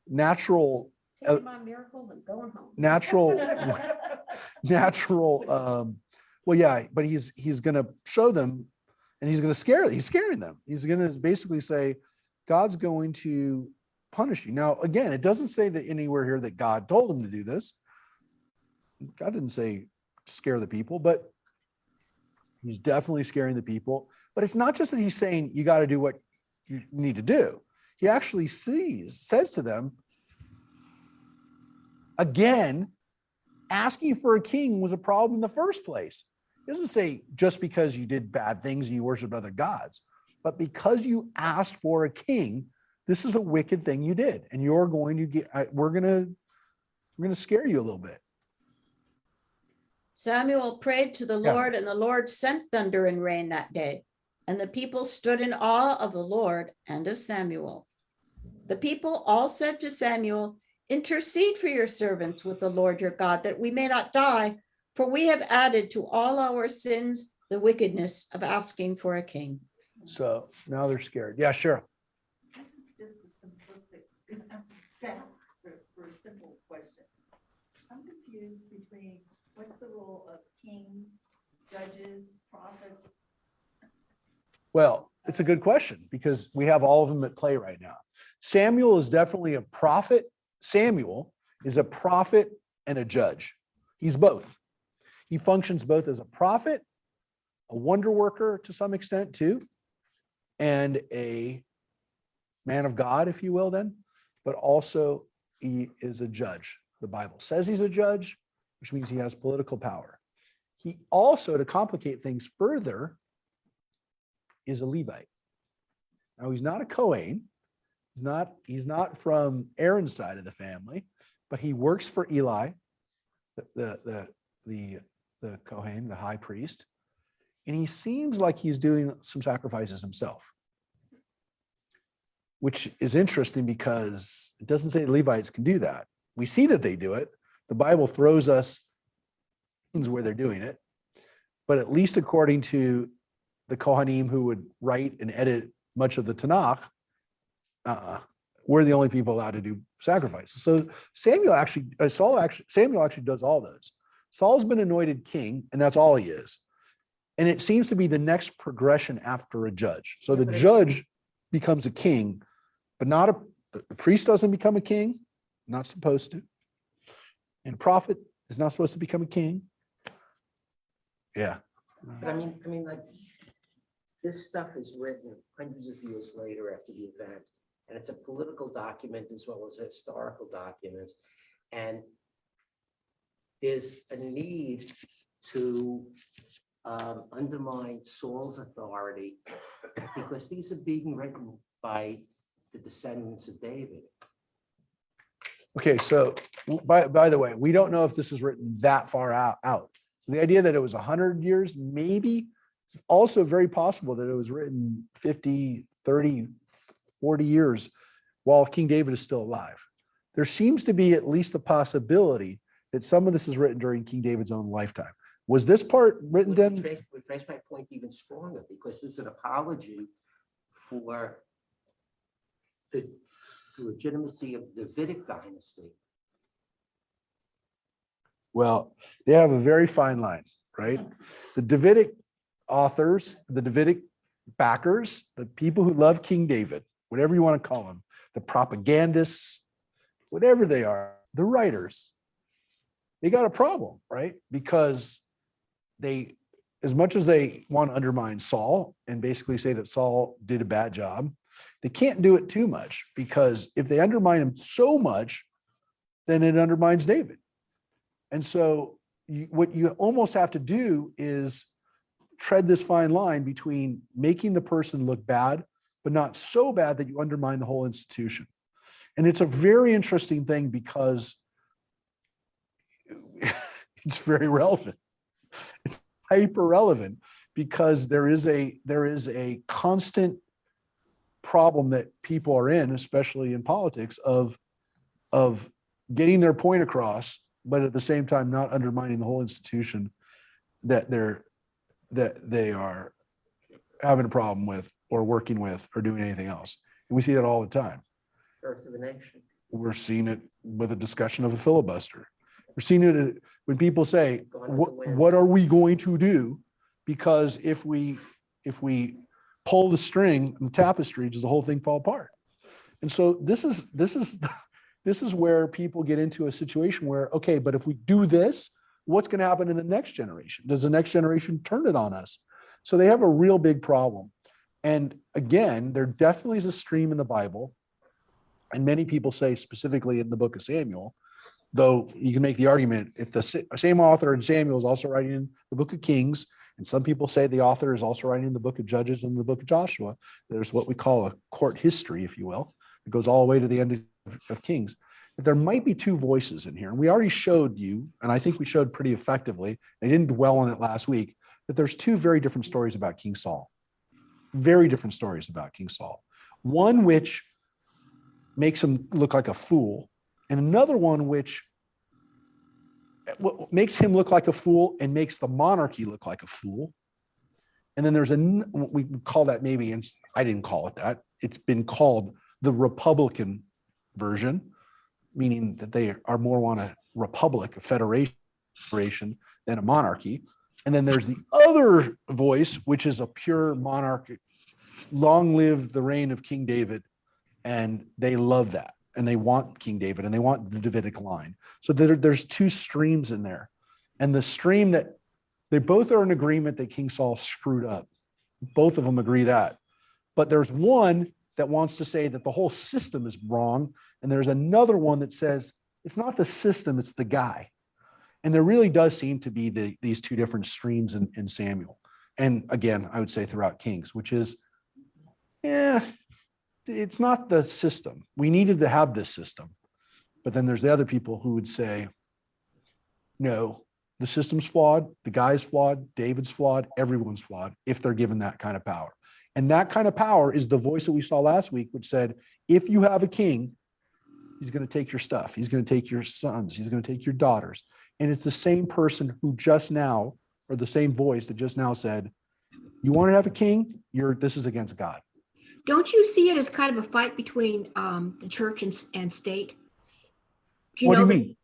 natural, Taking my miracles and going home. natural, well, yeah, but he's going to show them, and he's going to he's scaring them. He's going to basically say, God's going to punish you. Now, again, it doesn't say that anywhere here that God told him to do this. God didn't say scare the people, but he's definitely scaring the people. But it's not just that he's saying you got to do what you need to do. He actually says to them, again, asking for a king was a problem in the first place. He doesn't say just because you did bad things and you worshiped other gods, but because you asked for a king, this is a wicked thing you did, and you're going to get. We're going to scare you a little bit. Samuel prayed to the Yeah. Lord, and the Lord sent thunder and rain that day. And the people stood in awe of the Lord and of Samuel. The people all said to Samuel, intercede for your servants with the Lord your God, that we may not die, for we have added to all our sins the wickedness of asking for a king. So now they're scared. Yeah, sure. This is just a simplistic, for a simple question. I'm confused between what's the role of kings, judges, prophets? Well, it's a good question because we have all of them at play right now. Samuel is definitely a prophet. Samuel is a prophet and a judge. He's both. He functions both as a prophet, a wonder worker to some extent too, and a man of God, if you will, then, but also he is a judge. The Bible says he's a judge, which means he has political power. He also, to complicate things further, is a Levite. Now he's not a Kohen. He's not from Aaron's side of the family, but he works for Eli, the Kohen, the high priest, and he seems like he's doing some sacrifices himself, which is interesting because it doesn't say Levites can do that. We see that they do it. The Bible throws us where they're doing it, but at least according to the Kohanim who would write and edit much of the Tanakh, we're the only people allowed to do sacrifices. So Samuel actually does all those. Saul's been anointed king, and that's all he is. And it seems to be the next progression after a judge. So the judge becomes a king, but the priest doesn't become a king, not supposed to. And a prophet is not supposed to become a king. Yeah. But I mean, like, this stuff is written hundreds of years later after the event, and it's a political document as well as a historical document. And there's a need to undermine Saul's authority because these are being written by the descendants of David. Okay, so by the way, we don't know if this is written that far out. So the idea that it was 100 years, maybe, It's also very possible that it was written 50, 30, 40 years while King David is still alive. There seems to be at least a possibility that some of this is written during King David's own lifetime. Was this part written then? Would raise my point even stronger, because this is an apology for the legitimacy of the Davidic dynasty. Well, they have a very fine line, right? The Davidic authors, the Davidic backers, the people who love King David, whatever you want to call them, the propagandists, whatever they are, the writers, they got a problem, right? Because they, as much as they want to undermine Saul and basically say that Saul did a bad job, they can't do it too much, because if they undermine him so much, then it undermines David. And so what you almost have to do is tread this fine line between making the person look bad, but not so bad that you undermine the whole institution. And it's a very interesting thing, because it's very relevant. It's hyper relevant, because there is a constant problem that people are in, especially in politics, of getting their point across, but at the same time not undermining the whole institution that they are having a problem with, or working with, or doing anything else. And we see that all the time. Birth of a nation. We're seeing it with a discussion of a filibuster. We're seeing it when people say, what are we going to do? Because if we pull the string and the tapestry, does the whole thing fall apart? And so this is where people get into a situation where, okay, but if we do this, what's going to happen in the next generation? Does the next generation turn it on us? So they have a real big problem. And again, there definitely is a stream in the Bible. And many people say specifically in the book of Samuel, though you can make the argument, if the same author in Samuel is also writing in the book of Kings, and some people say the author is also writing in the book of Judges and the book of Joshua, there's what we call a court history, if you will. It goes all the way to the end of Kings. But there might be two voices in here. And we already showed you, and I think we showed pretty effectively, I didn't dwell on it last week, that there's two very different stories about King Saul. Very different stories about King Saul. One which makes him look like a fool, and another one which makes him look like a fool and makes the monarchy look like a fool. And then there's we call that, maybe, and I didn't call it that, it's been called the Republican version, meaning that they are more want a republic, a federation, than a monarchy. And then there's the other voice, which is a pure monarchy. Long live the reign of King David. And they love that. And they want King David, and they want the Davidic line. So there's two streams in there. And the stream that they both are in agreement that King Saul screwed up. Both of them agree that. But there's one that wants to say that the whole system is wrong. And there's another one that says it's not the system, it's the guy. And there really does seem to be these two different streams in Samuel. And again, I would say throughout Kings, which is, it's not the system. We needed to have this system. But then there's the other people who would say, no, the system's flawed, the guy's flawed, David's flawed, everyone's flawed if they're given that kind of power. And that kind of power is the voice that we saw last week, which said, if you have a king, he's going to take your stuff. He's going to take your sons. He's going to take your daughters. And it's the same person who just now, or the same voice that just now said, you want to have a king? This is against God. Don't you see it as kind of a fight between the church and state? What do you mean?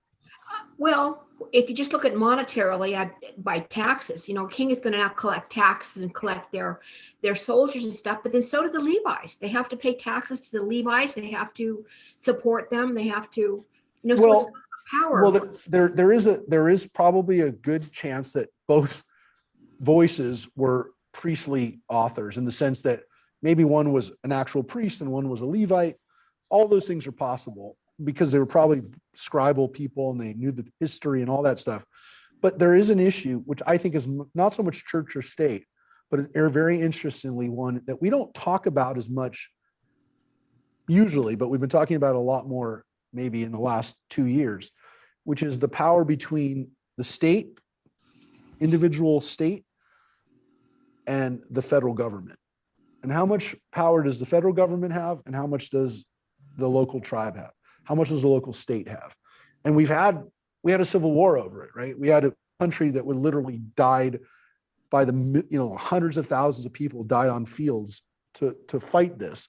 Well, if you just look at monetarily by taxes, king is going to now collect taxes and collect their soldiers and stuff, but then so do the Levites. They have to pay taxes to the Levites. They have to support them. They have to, so it's power. Well, there is probably a good chance that both voices were priestly authors, in the sense that maybe one was an actual priest and one was a Levite. All those things are possible, because they were probably scribal people and they knew the history and all that stuff. But there is an issue, which I think is not so much church or state, but very interestingly, one that we don't talk about as much usually, but we've been talking about a lot more maybe in the last 2 years, which is the power between the state, individual state, and the federal government. And how much power does the federal government have? And how much does the local tribe have? How much does the local state have? And we had a civil war over it, right? We had a country that would literally died by the, hundreds of thousands of people died on fields to fight this.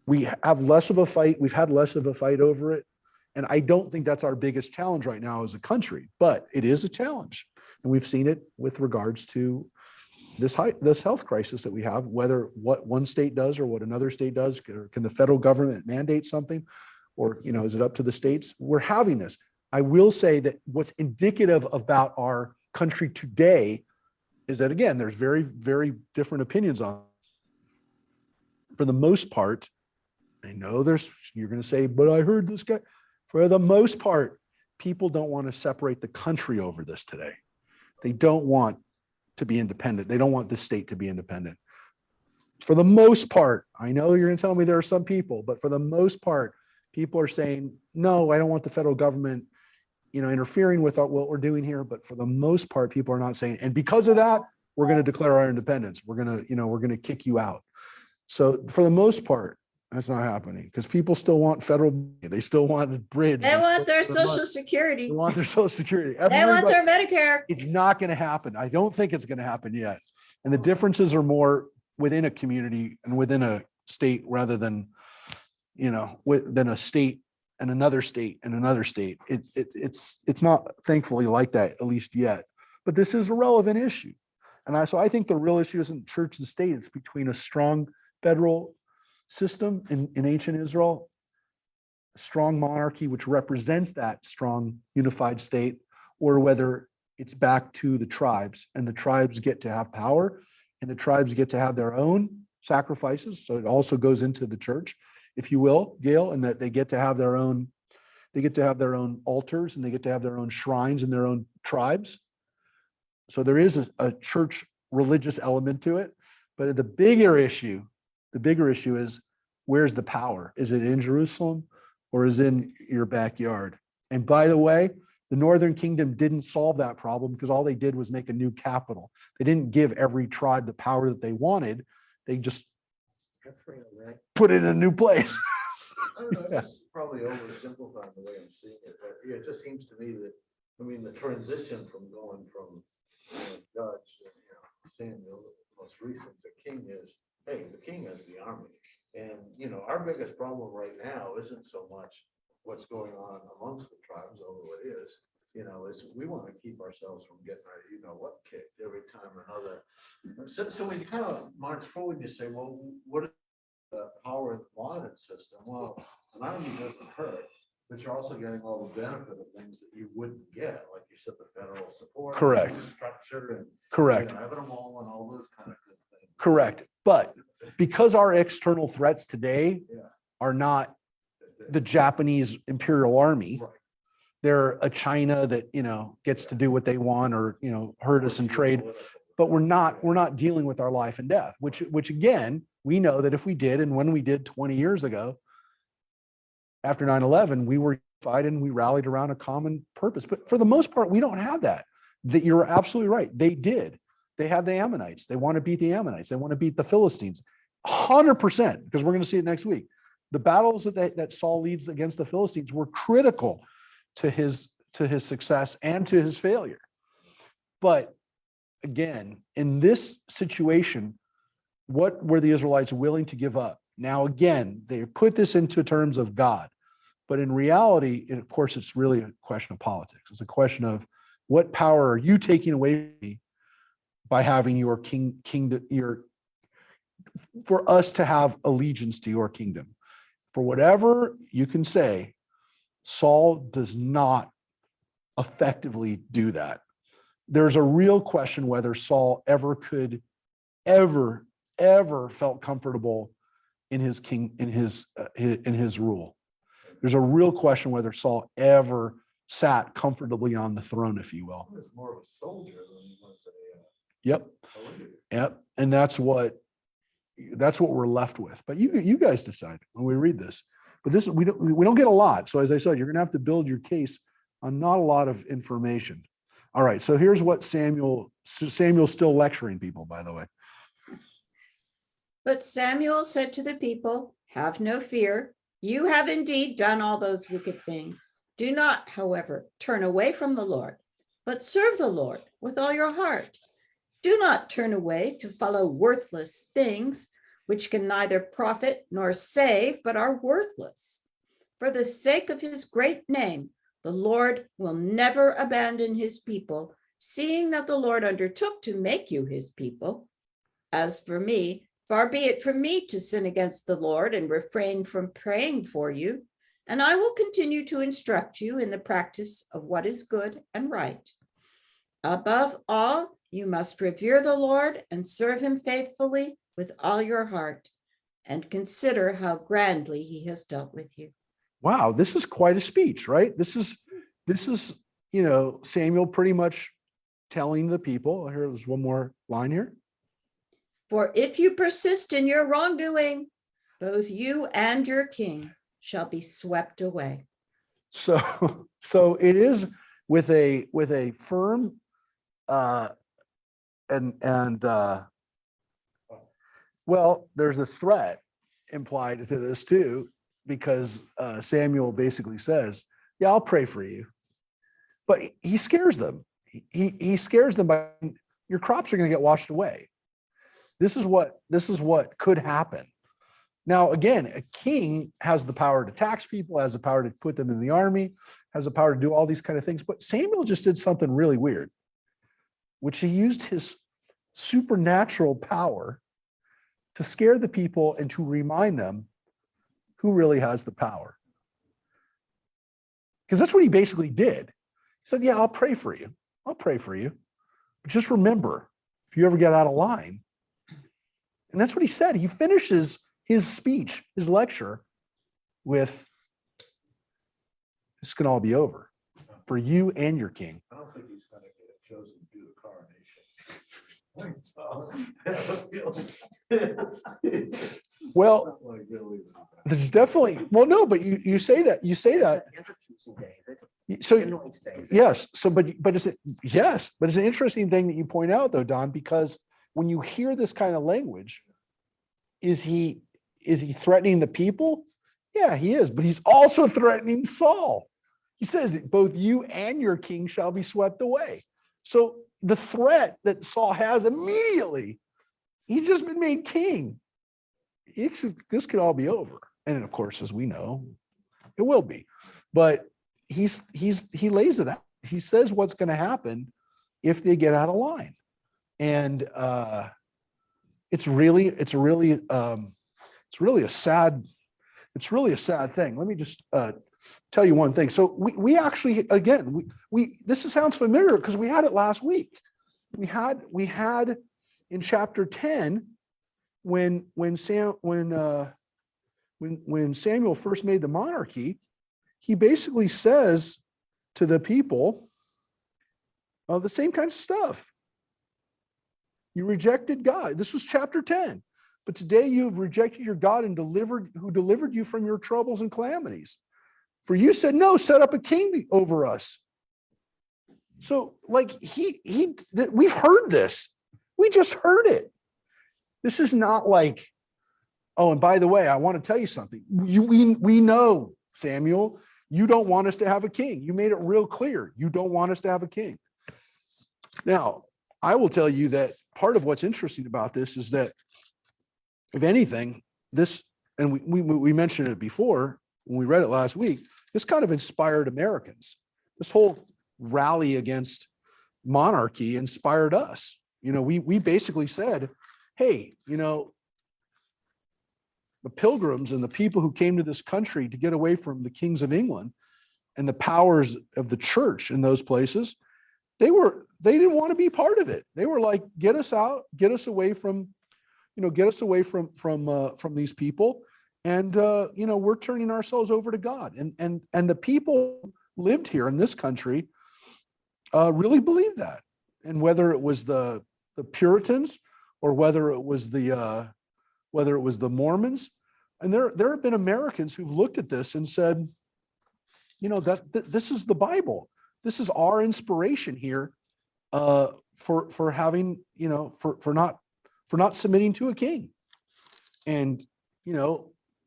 We have less of a fight. We've had less of a fight over it. And I don't think that's our biggest challenge right now as a country, but it is a challenge. And we've seen it with regards to this health crisis that we have, whether what one state does or what another state does. Can the federal government mandate something? Or, is it up to the states? We're having this. I will say that what's indicative about our country today is that, again, there's very, very different opinions on. For the most part, I know you're going to say, but I heard this guy. For the most part, people don't want to separate the country over this today. They don't want to be independent. They don't want the state to be independent. For the most part, I know you're going to tell me there are some people, but for the most part, people are saying, no, I don't want the federal government, interfering with what we're doing here. But for the most part, people are not saying, and because of that, we're going to declare our independence. We're going to kick you out. So for the most part, that's not happening because people still want federal. They still want a bridge. They want their social security. They want their social security. They want their Medicare. It's not going to happen. I don't think it's going to happen yet. And the differences are more within a community and within a state rather than, than a state and another state and another state. It's not thankfully like that, at least yet. But this is a relevant issue. And so I think the real issue isn't church and state. It's between a strong federal system in ancient Israel, a strong monarchy, which represents that strong unified state, or whether it's back to the tribes and the tribes get to have power and the tribes get to have their own sacrifices. So it also goes into the church, if you will, Gail, and that they get to have their own altars and they get to have their own shrines and their own tribes. So there is a church religious element to it. But the bigger issue is, where's the power? Is it in Jerusalem or is it in your backyard? And by the way, the Northern Kingdom didn't solve that problem because all they did was make a new capital. They didn't give every tribe the power that they wanted. They just put it in a new place. I don't know, that's probably oversimplifying the way I'm seeing it, but yeah, it just seems to me that, the transition from going from judge, Samuel, most recent to king is, hey, the king has the army. And, our biggest problem right now isn't so much what's going on amongst the tribes, although it is, is we want to keep ourselves from getting our, what kicked every time or another. So when you kind of march forward and you say, well, what is the power of the modern system? Well, an army doesn't hurt, but you're also getting all the benefit of things that you wouldn't get, like you said, the federal support. Correct. Structure and Correct. having them all and all those kind of good things. Correct. But because our external threats today are not the Japanese Imperial Army, Right. they're a China that, gets to do what they want or, hurt us in trade. But we're not dealing with our life and death, which again, we know that if we did, and when we did 20 years ago, after 9/11, we were unified and we rallied around a common purpose. But for the most part, we don't have that. That you're absolutely right. They did. They had the Ammonites. They want to beat the Ammonites. They want to beat the Philistines. 100%, because we're going to see it next week. The battles that Saul leads against the Philistines were critical to his success and to his failure. But again, in this situation, what were the Israelites willing to give up? Now, again, they put this into terms of God, but in reality, of course, it's really a question of politics. It's a question of what power are you taking away from me by having your kingdom, for us to have allegiance to your kingdom. For whatever you can say, Saul does not effectively do that. There's a real question whether Saul ever felt comfortable in his rule. There's a real question whether Saul ever sat comfortably on the throne, if you will. He was more of a soldier than he was Yep. a leader. Yep. And that's what we're left with. But you guys decide when we read this. But this we don't get a lot. So as I said, you're gonna have to build your case on not a lot of information. All right. So here's what Samuel's still lecturing people, by the way. But Samuel said to the people, have no fear. You have indeed done all those wicked things. Do not, however, turn away from the Lord, but serve the Lord with all your heart. Do not turn away to follow worthless things, which can neither profit nor save, but are worthless. For the sake of his great name, the Lord will never abandon his people, seeing that the Lord undertook to make you his people. As for me, far be it from me to sin against the Lord and refrain from praying for you, and I will continue to instruct you in the practice of what is good and right. Above all, you must revere the Lord and serve him faithfully with all your heart, and consider how grandly he has dealt with you. Wow, this is quite a speech, right? This is, Samuel pretty much telling the people. Here, there's one more line here. For if you persist in your wrongdoing, both you and your king shall be swept away. So it is with a firm well, there's a threat implied to this too, because Samuel basically says, yeah, I'll pray for you. But he scares them. He scares them by, your crops are going to get washed away. This is what could happen. Now, again, a king has the power to tax people, has the power to put them in the army, has the power to do all these kind of things. But Samuel just did something really weird, which he used his supernatural power to scare the people and to remind them who really has the power. Because that's what he basically did. He said, yeah, I'll pray for you. I'll pray for you. But just remember, if you ever get out of line, and that's what he said. He finishes his speech, his lecture with, this can all be over for you and your king. I don't think he's gonna get chosen to do the coronation. Well, Like, really. there's definitely, well, no, but you say that, so yes, so but it's an interesting thing that you point out though, Don, because when you hear this kind of language, is he threatening the people? Yeah, he is, but he's also threatening Saul. He says that both you and your king shall be swept away. So the threat that Saul has immediately, he's just been made king. This could all be over. And of course, as we know, it will be. But he lays it out. He says what's going to happen if they get out of line. And it's really a sad thing. Let me just tell you one thing. So we actually, again, this sounds familiar because we had it last week. We had in chapter 10, when Samuel first made the monarchy, he basically says to the people the same kinds of stuff. You rejected God. This was chapter 10. But today you have rejected your God and who delivered you from your troubles and calamities. For you said, no, set up a king over us. So like we've heard this. We just heard it. This is not like, oh, and by the way, I want to tell you something. We know, Samuel, you don't want us to have a king. You made it real clear. You don't want us to have a king. Now, I will tell you that part of what's interesting about this is that, if anything, this, and we mentioned it before when we read it last week, this kind of inspired Americans. This whole rally against monarchy inspired us. We basically said, hey, the pilgrims and the people who came to this country to get away from the kings of England and the powers of the church in those places, they didn't want to be part of it. They were like, get us out, get us away from these people. And, we're turning ourselves over to God. And the people lived here in this country really believed that. And whether it was the Puritans or whether it was the Mormons, and there have been Americans who've looked at this and said, that this is the Bible. This is our inspiration here for having, for not submitting to a king. And,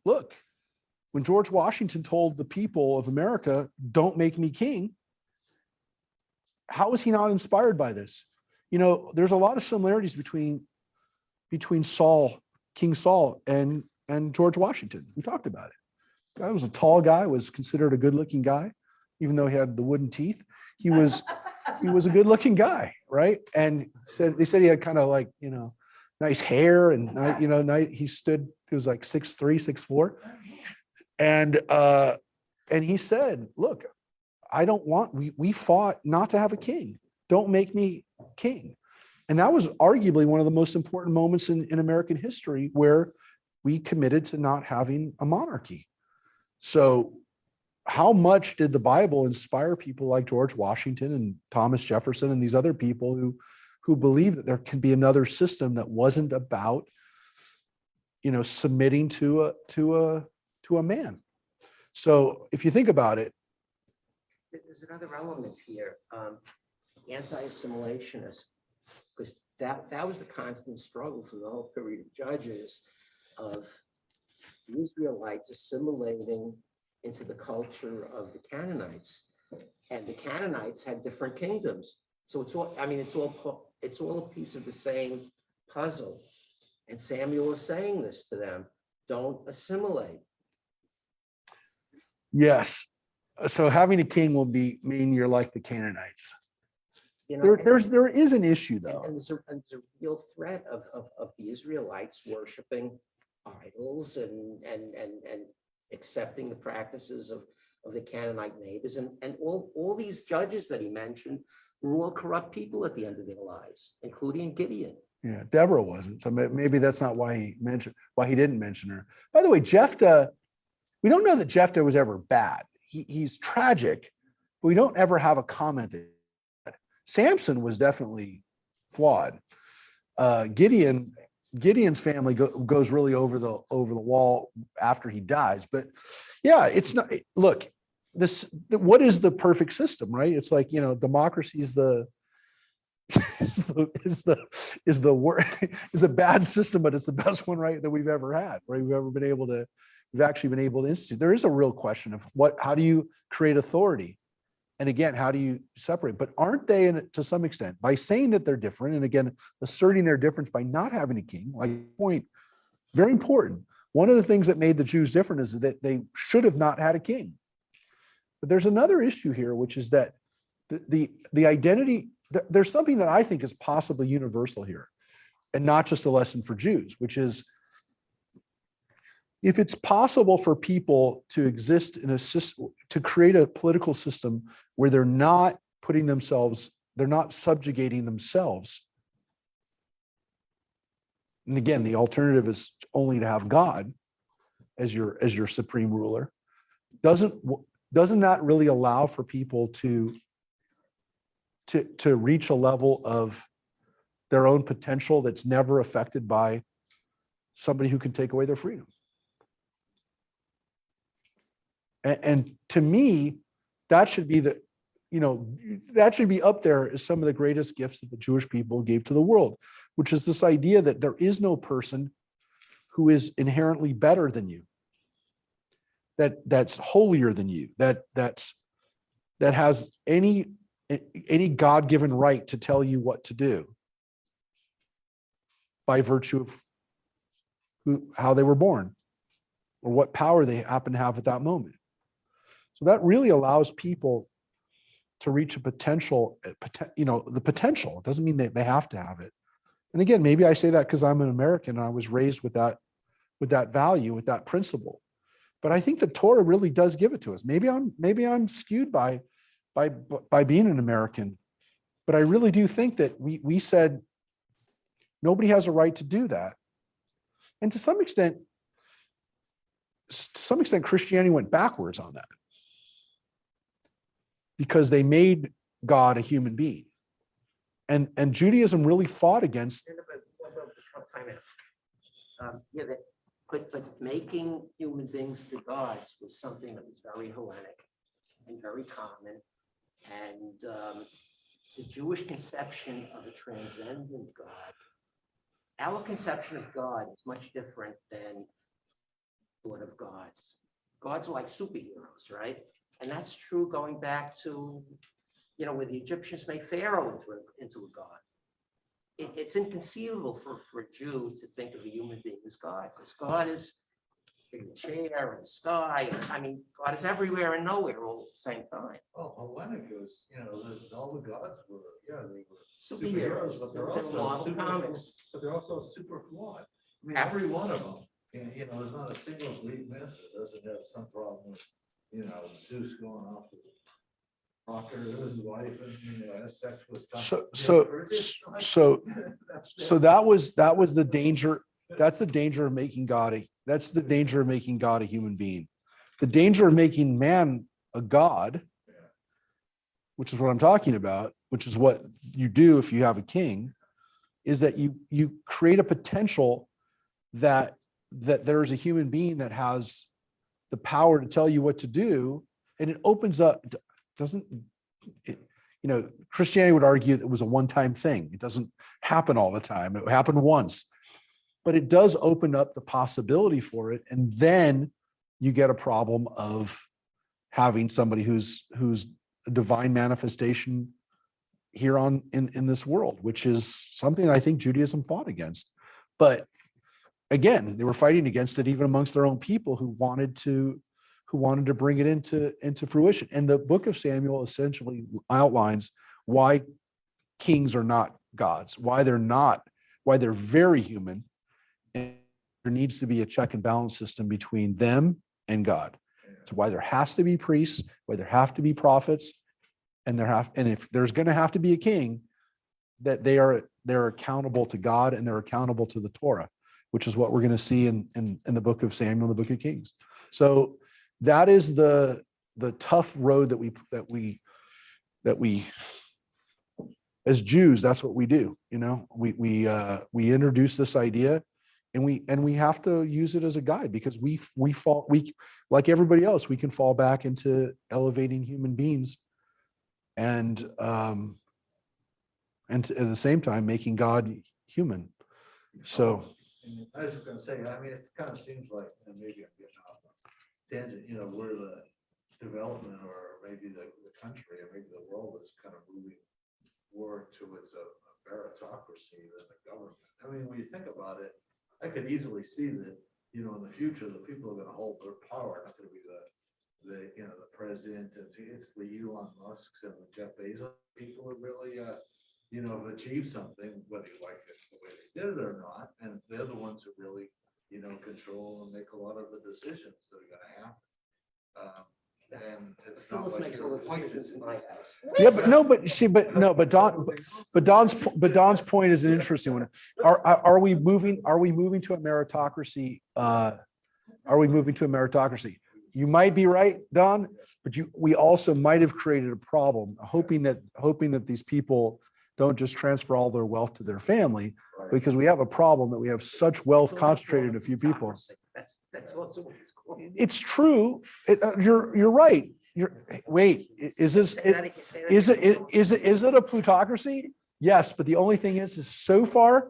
look, when George Washington told the people of America, don't make me king, how was he not inspired by this? There's a lot of similarities between Saul, King Saul, and George Washington. We talked about it. Guy was a tall guy, was considered a good-looking guy, even though he had the wooden teeth. He was a good-looking guy, right? And they said he had kind of like, nice hair, and he was like 6'3", 6'4". And he said, look, we fought not to have a king. Don't make me king. And that was arguably one of the most important moments in American history where we committed to not having a monarchy. So how much did the Bible inspire people like George Washington and Thomas Jefferson and these other people who believed that there can be another system that wasn't about, submitting to a man? So if you think about it, There's another element here, anti-assimilationist, because that was the constant struggle through the whole period of Judges, of the Israelites assimilating into the culture of the Canaanites. And the Canaanites had different kingdoms. So it's all a piece of the same puzzle. And Samuel is saying this to them, don't assimilate. yes. So having a king will mean you're like the Canaanites. There is an issue though. And there's a real threat of the Israelites worshiping idols and accepting the practices of the Canaanite neighbors. And all these judges that he mentioned were all corrupt people at the end of their lives, including Gideon. Yeah, Deborah wasn't. So maybe that's not why he didn't mention her. By the way, Jephthah, we don't know that Jephthah was ever bad. He's tragic, but we don't ever have a comment that Samson was definitely flawed. Gideon's family goes really over the wall after he dies. But yeah, it's not. Look, what is the perfect system, right? It's like, democracy is the bad system, but it's the best one, right, that we've ever had, right? We've actually been able to institute. There is a real question of how do you create authority? And again, how do you separate? But aren't they, to some extent, by saying that they're different, and again, asserting their difference by not having a king, like point, very important. One of the things that made the Jews different is that they should have not had a king. But there's another issue here, which is that the identity, there's something that I think is possibly universal here, and not just a lesson for Jews, which is, if it's possible for people to exist in a system, to create a political system where they're not subjugating themselves. And again, the alternative is only to have God as your supreme ruler. Doesn't that really allow for people to reach a level of their own potential that's never affected by somebody who can take away their freedom? And to me, that should be that should be up there as some of the greatest gifts that the Jewish people gave to the world, which is this idea that there is no person who is inherently better than you, that's holier than you, that has any God-given right to tell you what to do by virtue of how they were born or what power they happen to have at that moment. So that really allows people to reach a potential, the potential. It doesn't mean that they have to have it. And again, maybe I say that because I'm an American and I was raised with that value, with that principle. But I think the Torah really does give it to us. Maybe I'm skewed by being an American, but I really do think that we said nobody has a right to do that. And to some extent, Christianity went backwards on that, because they made God a human being. And Judaism really fought against. But making human beings to gods was something that was very Hellenic and very common. And the Jewish conception of a transcendent God our conception of God is much different than sort of gods. Gods are like superheroes, right? And that's true going back to, where the Egyptians made Pharaoh into a god. It's inconceivable for a Jew to think of a human being as God, because God is in the chair, in the sky. I mean, God is everywhere and nowhere all at the same time. Oh, Hellenic was, all the gods were, they were Superheroes, but they're they're also Marvel super, comics. but they're also super flawed. I mean, every one of them, and, there's not a single Greek myth that doesn't have some problem with, Zeus going off with Hawker, his wife, and, has sex with. So that was the danger. That's the danger of making God that's the danger of making God a human being. The danger of making man a god, which is what I'm talking about, which is what you do if you have a king, is that you create a potential that there's a human being that has the power to tell you what to do, and it opens up. Christianity would argue that it was a one-time thing. It doesn't happen all the time. It happened once, but it does open up the possibility for it, and then you get a problem of having somebody who's a divine manifestation here in this world, which is something I think Judaism fought against. But again, they were fighting against it even amongst their own people who wanted to bring it into fruition. And the book of Samuel essentially outlines why kings are not gods, why they're very human, and there needs to be a check and balance system between them and God. It's why there has to be priests, why there have to be prophets, and if there's going to have to be a king, that they're accountable to God and they're accountable to the Torah, which is what we're going to see in the book of Samuel, the book of Kings. So that is the tough road that we as Jews, that's what we do. We introduce this idea, and we have to use it as a guide, because we like everybody else, we can fall back into elevating human beings and at the same time making God human. So I was gonna say, it kind of seems like, and maybe I'm getting off on a tangent, where the development, or maybe the country, or maybe the world is kind of moving more towards a meritocracy than a government. When you think about it, I could easily see that, in the future, the people are gonna hold their power, not gonna be the president, it's the Elon Musks and the Jeff Bezos people who really, have achieved something, whether you like it the way they did it or not, and they're the ones who really, control and make a lot of the decisions that are gonna happen. And it's not Phyllis like makes you're all the appointed. decisions in my house. yeah, but Don's point is an interesting one. Are we moving to a meritocracy? Are we moving to a meritocracy? You might be right, Don, but we also might have created a problem, hoping that these people don't just transfer all their wealth to their family, because we have a problem that we have such wealth concentrated in a few people. That's also what it's called. It's true. You're right. Is it a plutocracy? Yes, but the only thing is so far,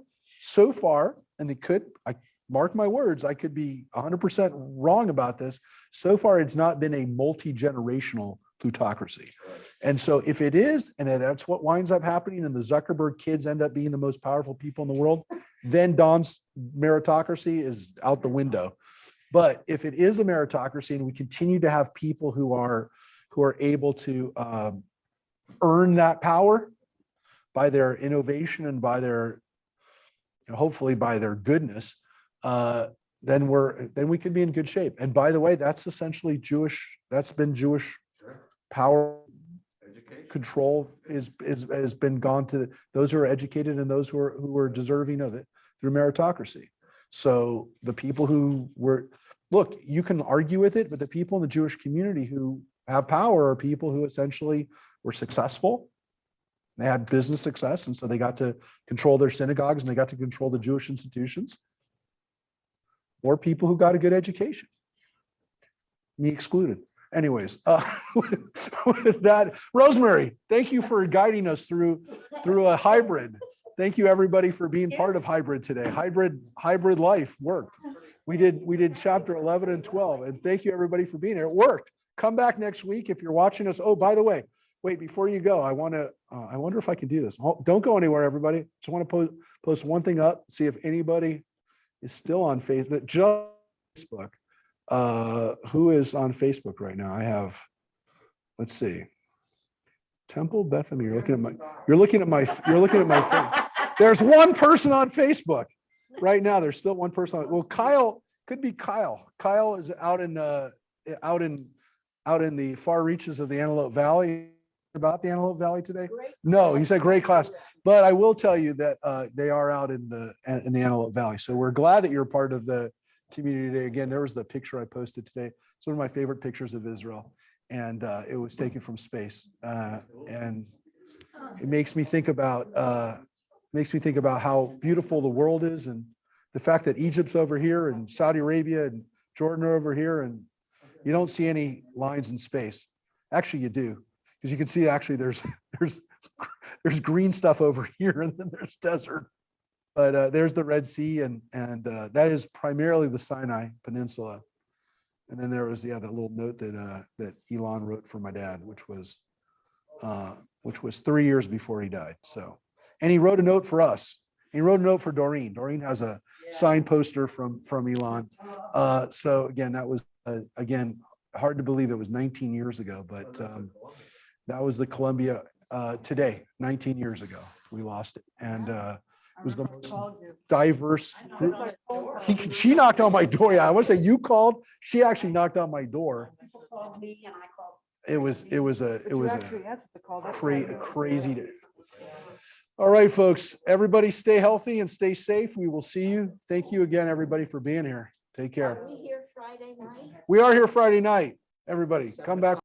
and I mark my words, I could be 100% wrong about this. So far, it's not been a multi-generational plutocracy. And so if it is, and that's what winds up happening, and the Zuckerberg kids end up being the most powerful people in the world, then Don's meritocracy is out the window. But if it is a meritocracy, and we continue to have people who are able to earn that power by their innovation and by their, hopefully by their goodness, then we could be in good shape. And by the way, that's essentially Jewish. That's been Jewish power. Control has been gone to those who are educated and those who are deserving of it through meritocracy. So the people you can argue with it, but the people in the Jewish community who have power are people who essentially were successful. They had business success, and so they got to control their synagogues and they got to control the Jewish institutions. Or people who got a good education, me excluded. Anyways, with that, Rosemary, thank you for guiding us through a hybrid. Thank you, everybody, for being part of hybrid today. Hybrid life worked. We did chapter 11 and 12, and thank you, everybody, for being here. It worked. Come back next week if you're watching us. Oh, by the way, wait, before you go, I wonder if I can do this. Don't go anywhere, everybody. Just want to post one thing up, see if anybody is still on Facebook. Just Facebook. Who is on Facebook right now? I have, let's see. Temple Bethany. You're looking at my phone. There's one person on Facebook right now. There's still one person on. Well, Kyle could be Kyle. Kyle is out in the far reaches of the Antelope Valley. About the Antelope Valley today? No, he said great class. But I will tell you that they are out in the Antelope Valley. So we're glad that you're part of the community today. Again, there was the picture I posted today. It's one of my favorite pictures of Israel. And it was taken from space. And it makes me think about how beautiful the world is, and the fact that Egypt's over here and Saudi Arabia and Jordan are over here, and you don't see any lines in space. Actually, you do, because you can see actually there's green stuff over here, and then there's desert. But there's the Red Sea, and that is primarily the Sinai Peninsula. And then there was that little note that Elon wrote for my dad, which was 3 years before he died. So, and he wrote a note for us. He wrote a note for Doreen. Doreen has a signed poster from Elon. So again, that was hard to believe it was 19 years ago, but that was the Columbia today, 19 years ago. We lost it, and it was the most diverse group. She knocked on my door. Yeah, I want to say you called. She actually knocked on my door. People called me and I called. It was a crazy day. All right, folks, everybody stay healthy and stay safe. We will see you. Thank you again, everybody, for being here. Take care. Are we here Friday night? We are here Friday night. Everybody, come back.